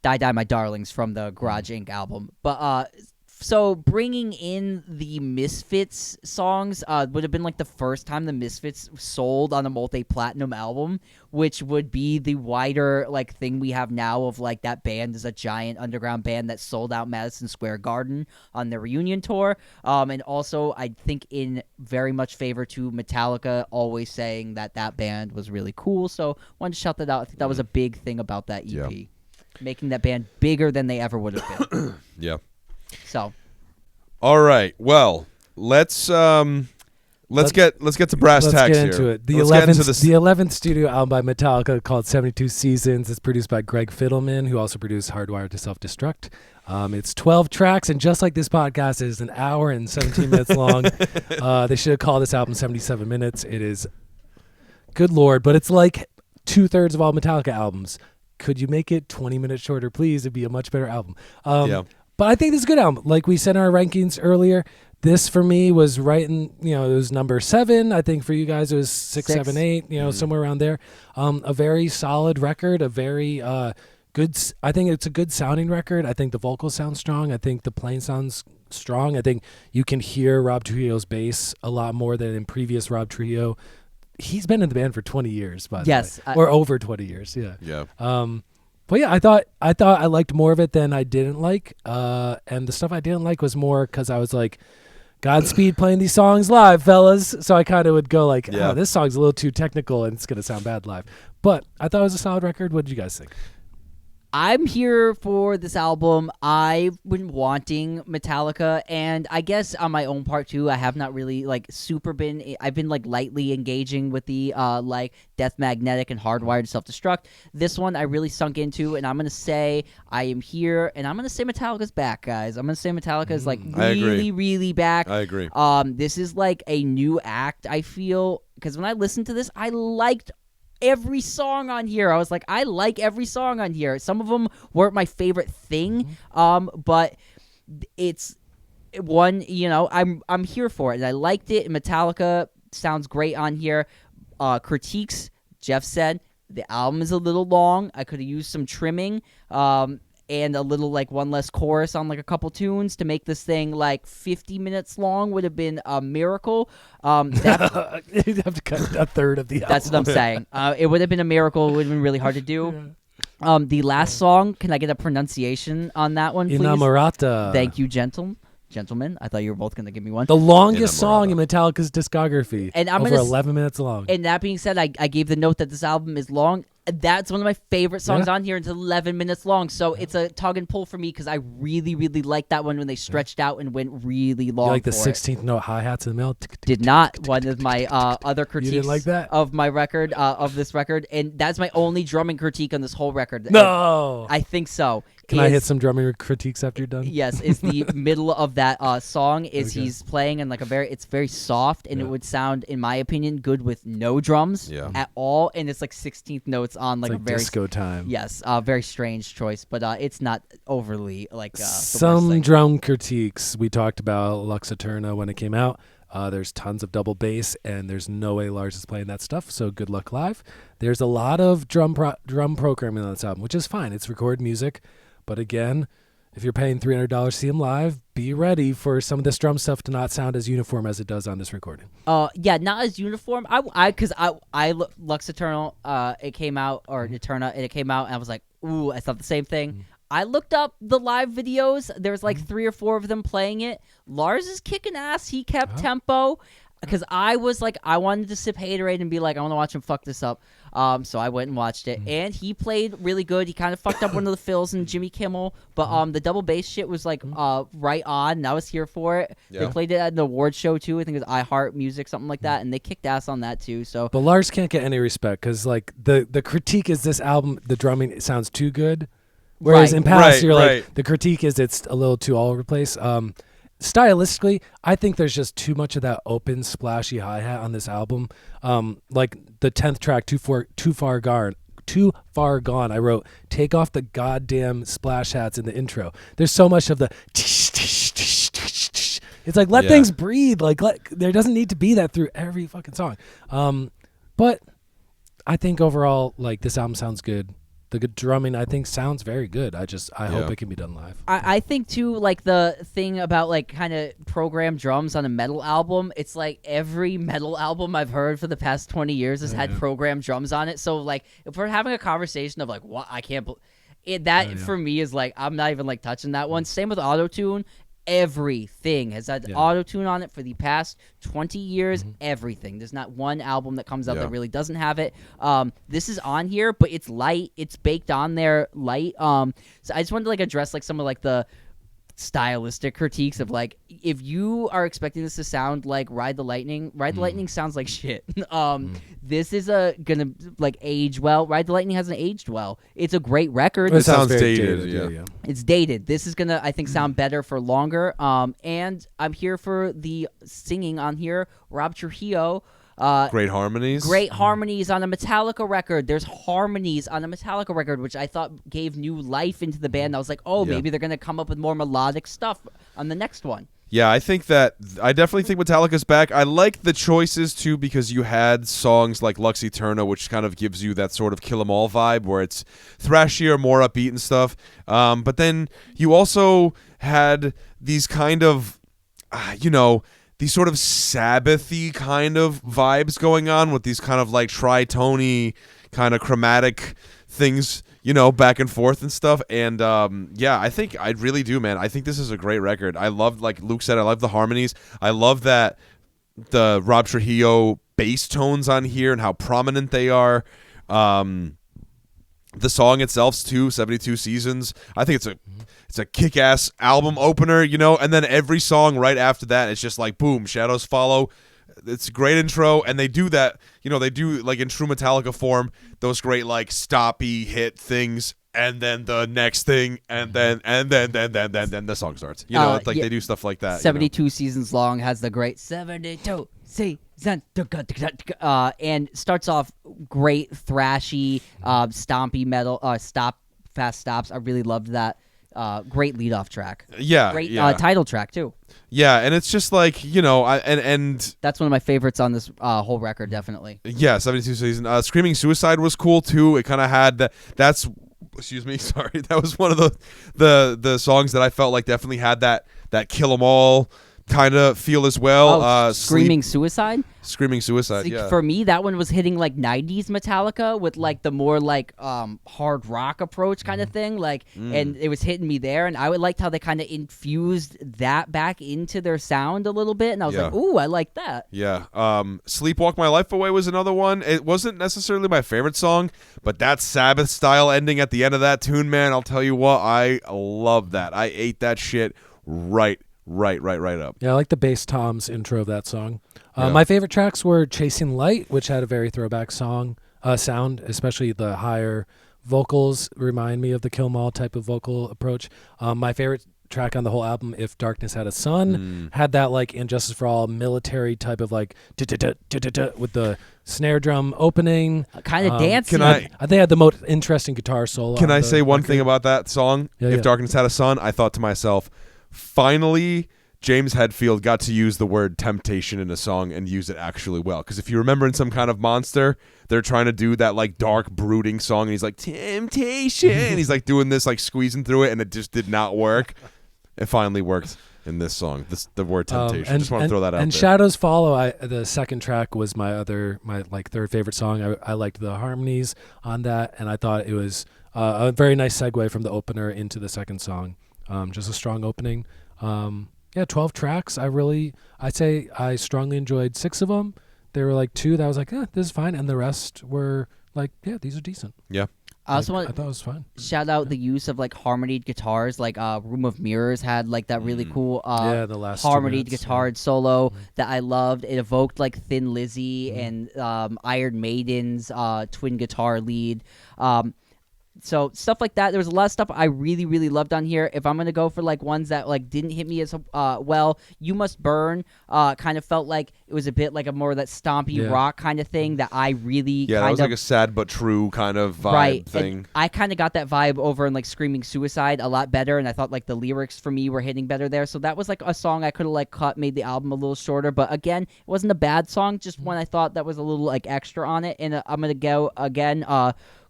S2: Die Die My Darlings from the Garage Inc. album. But so bringing in the Misfits songs would have been like the first time the Misfits sold on a multi-platinum album, which would be the wider like thing we have now of like that band is a giant underground band that sold out Madison Square Garden on their reunion tour. And also I think in very much favor to Metallica always saying that band was really cool. So wanted to shout that out. I think that was a big thing about that EP.
S1: Yeah.
S2: Making that band bigger than they ever would have been.
S1: Yeah.
S2: So
S1: All right. Well, let's get to brass
S3: Let's
S1: tacks
S3: get into
S1: here.
S3: it. The
S1: Let's get into
S3: 11th,
S1: this.
S3: the 11th studio album by Metallica called 72 Seasons. It's produced by Greg Fiddleman, who also produced Hardwired to Self-Destruct. It's 12 tracks, and just like this podcast is an hour and 17 minutes long, they should have called this album 77 minutes. It is, good Lord, but it's like 2/3 of all Metallica albums. Could you make it 20 minutes shorter, please? It'd be a much better album.
S1: Yeah.
S3: But I think this is a good album. Like we said in our rankings earlier, This for me was right in, it was number 7. I think for you guys it was 6, 7, 8, somewhere around there. A very solid record, a very good. I think it's a good sounding record. I think the vocals sound strong. I think the playing sounds strong. I think you can hear Rob Trujillo's bass a lot more than in previous Rob Trujillo. He's been in the band for 20 years, by the way, or over 20 years. Yeah.
S1: Yeah.
S3: But yeah, I thought I liked more of it than I didn't like. And the stuff I didn't like was more because I was like, Godspeed playing these songs live, fellas. So I kind of would go like, oh, this song's a little too technical and it's going to sound bad live. But I thought it was a solid record. What did you guys think?
S2: I'm here for this album. I've been wanting Metallica, and I guess on my own part too, I have not really I've been lightly engaging with the Death Magnetic and Hardwired to Self-Destruct. This one I really sunk into, and I'm going to say I am here, and I'm going to say Metallica's back, guys. I'm going to say Metallica is really, really back.
S1: I agree.
S2: This is like a new act, I feel, because when I listened to this, I liked every song on here. I was like, I like every song on here. Some of them weren't my favorite thing, but it's one, I'm here for it, and I liked it. Metallica sounds great on here. Critiques, Jeff said the album is a little long. I could have used some trimming, and a little one less chorus on a couple tunes to make this thing 50 minutes long would have been a miracle.
S3: You'd have to cut a third of the album.
S2: That's what I'm saying. It would have been a miracle. It would have been really hard to do. The last song, can I get a pronunciation on that one, please?
S3: Inamorata.
S2: Thank you, gentlemen. I thought you were both going to give me one.
S3: The longest song in Metallica's discography,
S2: and I'm
S3: over 11 minutes long.
S2: And that being said, I gave the note that this album is long. That's one of my favorite songs on here. It's 11 minutes long, so it's a tug and pull for me because I really, really liked that one when they stretched out and went really long.
S3: You like the 16th note hi-hats in the middle?
S2: Did not. One of my other critiques
S3: you didn't like that?
S2: Of my record, of this record, and that's my only drumming critique on this whole record.
S3: No!
S2: I think so.
S3: Can I hit some drumming critiques after you're done?
S2: Yes, is the middle of that song is he's playing in it's very soft, and it would sound, in my opinion, good with no drums at all, and it's 16th notes on
S3: it's
S2: a very
S3: disco time.
S2: Yes, very strange choice, but it's not overly
S3: some drum critiques. We talked about Lux Eterna when it came out. There's tons of double bass, and there's no way Lars is playing that stuff, so good luck live. There's a lot of drum programming on this album, which is fine. It's recorded music. But again, if you're paying $300 to see him live, be ready for some of this drum stuff to not sound as uniform as it does on this recording.
S2: Yeah, not as uniform. I Lux Eternal, it came out, or Eterna, and it came out, and I was like, ooh, I thought the same thing. I looked up the live videos. There's 3 or 4 of them playing it. Lars is kicking ass. He kept tempo. Because I was I wanted to sip haterade and be I want to watch him fuck this up. So I went and watched it, and he played really good. He kind of fucked up one of the fills in Jimmy Kimmel, but the double bass shit was right on, and I was here for it. Yeah. They played it at an award show too. I think it was iHeart Music, something like that, and they kicked ass on that too. So,
S3: but Lars can't get any respect because the critique is this album, the drumming sounds too good, whereas in past you're the critique is it's a little too all over the place. Stylistically, I think there's just too much of that open, splashy hi-hat on this album. The 10th track, Too Far Gone, I wrote, take off the goddamn splash hats in the intro. There's so much of the it's let things breathe. There doesn't need to be that through every fucking song. But I think overall, this album sounds good. The good drumming, I think, sounds very good. I hope it can be done live.
S2: I think, too, the thing about, kind of programmed drums on a metal album, it's every metal album I've heard for the past 20 years has had programmed drums on it. So, if we're having a conversation of, what, I can't believe... for me, is, I'm not even, touching that one. Same with Auto-Tune. Everything has had auto-tune on it for the past 20 years. Everything. There's not one album that comes out that really doesn't have it. This is on here, but it's light. It's baked on there light. So I just wanted to address some of the stylistic critiques of if you are expecting this to sound like Ride the Lightning sounds like shit. This is gonna age well. Ride the Lightning hasn't aged well. It's a great record.
S1: It sounds dated. Yeah.
S2: It's dated. This is gonna, I think, sound better for longer. And I'm here for the singing on here. Rob Trujillo.
S1: Great harmonies.
S2: Great harmonies on a Metallica record. There's harmonies on a Metallica record, which I thought gave new life into the band. I was like, maybe they're going to come up with more melodic stuff on the next one.
S1: Yeah, I definitely think Metallica's back. I like the choices too because you had songs like Lux Eterna, which kind of gives you that sort of Kill 'Em All vibe where it's thrashier, more upbeat and stuff. But then you also had these kind of, these sort of Sabbathy kind of vibes going on with these kind of like tritone kind of chromatic things, back and forth and stuff. And I think I really do, man. I think this is a great record. I love, like Luke said, I love the harmonies. I love that the Rob Trujillo bass tones on here and how prominent they are. The song itself too, 72 Seasons. I think it's a kick-ass album opener, and then every song right after that, it's just like boom, Shadows Follow. It's a great intro, and they do that, they do, like, in true Metallica form, those great, like, stoppy hit things, and then the next thing, and then the song starts. They do stuff like that.
S2: 72 seasons long, has the great 72 seasons, and starts off great, thrashy, stompy metal, fast stops. I really loved that. Great leadoff track.
S1: Yeah.
S2: Great title track, too.
S1: Yeah, and it's just like, and
S2: that's one of my favorites on this whole record, definitely.
S1: Yeah, 72 Seasons. Screaming Suicide was cool too. It kind of had excuse me, sorry. That was one of the songs that I felt like definitely had that Kill 'Em All kind of feel as well.
S2: Screaming Suicide?
S1: Screaming Suicide, yeah.
S2: For me, that one was hitting like 90s Metallica with like the more like hard rock approach kind of thing. And it was hitting me there. And I liked how they kind of infused that back into their sound a little bit. And I was like, ooh, I like that.
S1: Yeah. Sleepwalk My Life Away was another one. It wasn't necessarily my favorite song, but that Sabbath style ending at the end of that tune, man, I'll tell you what, I love that. I ate that shit right up.
S3: Yeah, I like the bass toms intro of that song. My favorite tracks were Chasing Light, which had a very throwback sound, especially the higher vocals remind me of the Kill 'Em All type of vocal approach. My favorite track on the whole album, If Darkness Had a Sun, had that like Injustice for All military type of like with the snare drum opening.
S2: Kind of dancing.
S3: I think they had the most interesting guitar solo.
S1: Can I say one thing about that song? If Darkness Had a Sun, I thought to myself, finally, James Hetfield got to use the word temptation in a song and use it actually well. Because if you remember in Some Kind of Monster, they're trying to do that like dark, brooding song, and he's like, temptation. And he's like doing this, like squeezing through it, and it just did not work. It finally worked in this song, the word temptation. Just want to throw that out
S3: and
S1: there.
S3: Shadows Follow, the second track was my like third favorite song. I liked the harmonies on that, and I thought it was a very nice segue from the opener into the second song. Just a strong opening. 12 tracks. I'd say I strongly enjoyed 6 of them. There were like 2 that I was like, this is fine. And the rest were like, these are decent.
S1: Yeah.
S2: I thought
S3: it was fun.
S2: Shout out the use of like harmonied guitars, like Room of Mirrors had like that really cool
S3: the last
S2: harmonied guitar solo that I loved. It evoked like Thin Lizzy and Iron Maiden's twin guitar lead. So stuff like that. There was a lot of stuff I really, really loved on here. If I'm gonna go for like ones that like didn't hit me as well, You Must Burn kind of felt like it was a bit like a more of that stompy rock kind of thing that I really
S1: that was like a sad but true kind of vibe thing.
S2: And I kind of got that vibe over in like Screaming Suicide a lot better, and I thought like the lyrics for me were hitting better there. So that was like a song I could have like cut, made the album a little shorter. But again, it wasn't a bad song, just one I thought that was a little like extra on it. And I'm gonna go again.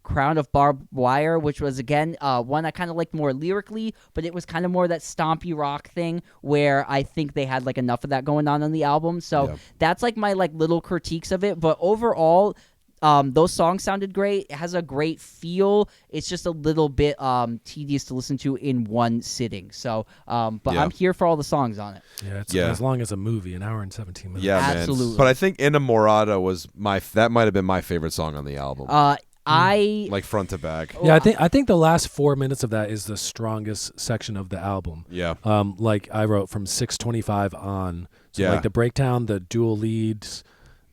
S2: Crown of Barbed Wire, which was again one I kind of liked more lyrically, but it was kind of more that stompy rock thing where I think they had like enough of that going on the album. So that's like my like little critiques of it. But overall, those songs sounded great. It has a great feel. It's just a little bit tedious to listen to in one sitting. So, but I'm here for all the songs on it.
S3: Yeah, as long as a movie, an hour and 17 minutes.
S1: Yeah,
S2: absolutely.
S1: Man. But I think Inamorata was that might have been my favorite song on the album.
S2: Like
S1: front to back.
S3: Yeah, I think the last 4 minutes of that is the strongest section of the album.
S1: Yeah.
S3: Like I wrote from 6:25 on. So like the breakdown, the dual leads,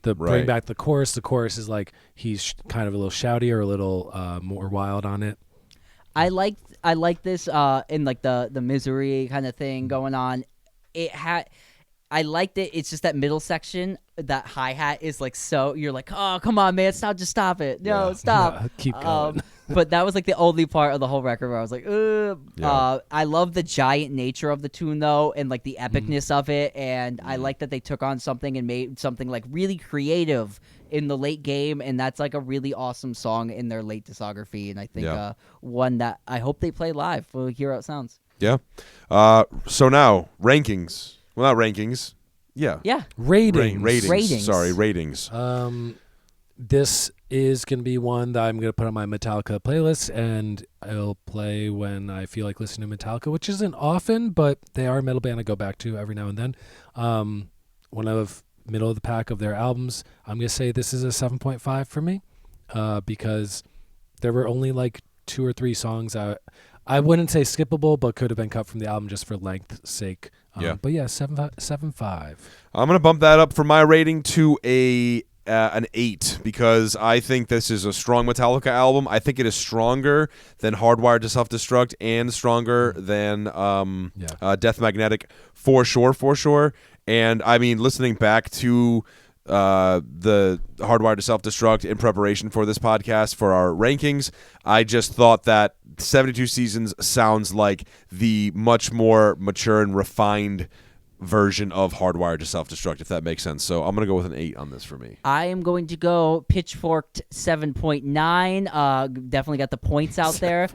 S3: the bring back the chorus. The chorus is like he's kind of a little shouty or a little more wild on it.
S2: I like this in like the misery kind of thing going on. I liked it. It's just that middle section, that hi-hat is like so, you're like, oh, come on, man, stop it. No, stop.
S3: Keep going.
S2: But that was like the only part of the whole record where I was like,
S1: Yeah.
S2: I love the giant nature of the tune though, and like the epicness of it, and I like that they took on something and made something like really creative in the late game, and that's like a really awesome song in their late discography, and I think one that I hope they play live. We'll hear how it sounds.
S1: Yeah. So now rankings. Well, not rankings. Yeah.
S2: Yeah.
S3: Ratings.
S1: Ratings. Sorry, ratings.
S3: This is going to be one that I'm going to put on my Metallica playlist, and I'll play when I feel like listening to Metallica, which isn't often, but they are a metal band I go back to every now and then. One of middle of the pack of their albums, I'm going to say this is a 7.5 for me, because there were only like 2 or 3 songs I wouldn't say skippable, but could have been cut from the album just for length's sake. But yeah, 7.5.
S1: I'm gonna bump that up for my rating to an 8 because I think this is a strong Metallica album. I think it is stronger than Hardwired to Self-Destruct and stronger than Death Magnetic for sure. And I mean, listening back to the Hardwired to Self-Destruct in preparation for this podcast for our rankings, I just thought that 72 Seasons sounds like the much more mature and refined version of Hardwired to Self-Destruct, if that makes sense. So I'm going to go with an 8 on this for me.
S2: I am going to go pitchforked 7.9. Definitely got the points out there.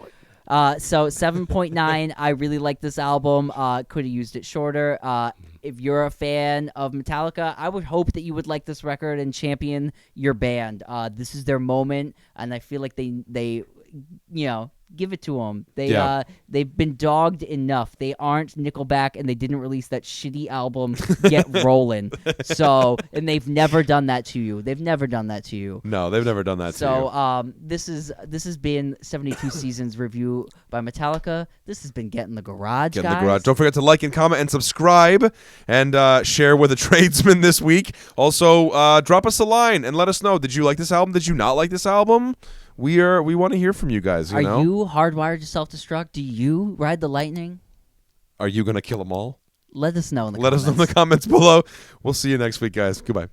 S2: So 7.9. I really like this album. Could have used it shorter. If you're a fan of Metallica, I would hope that you would like this record and champion your band. This is their moment, and I feel like they give it to them. They've been dogged enough. They aren't Nickelback, and they didn't release that shitty album Get Rollin'. So, and they've never done that to you. They've never done that to you.
S1: No, they've never done that to you.
S2: So, this has been 72 Seasons review by Metallica. This has been Get in the Garage,
S1: Get in
S2: guys.
S1: the Garage. Don't forget to like and comment and subscribe, and share with a tradesman this week. Also, drop us a line and let us know. Did you like this album? Did you not like this album? We want to hear from you guys.
S2: Are you hardwired to self-destruct? Do you ride the lightning?
S1: Are you gonna kill them all?
S2: Let us know in the
S1: comments. Let us know in the comments below. We'll see you next week, guys. Goodbye.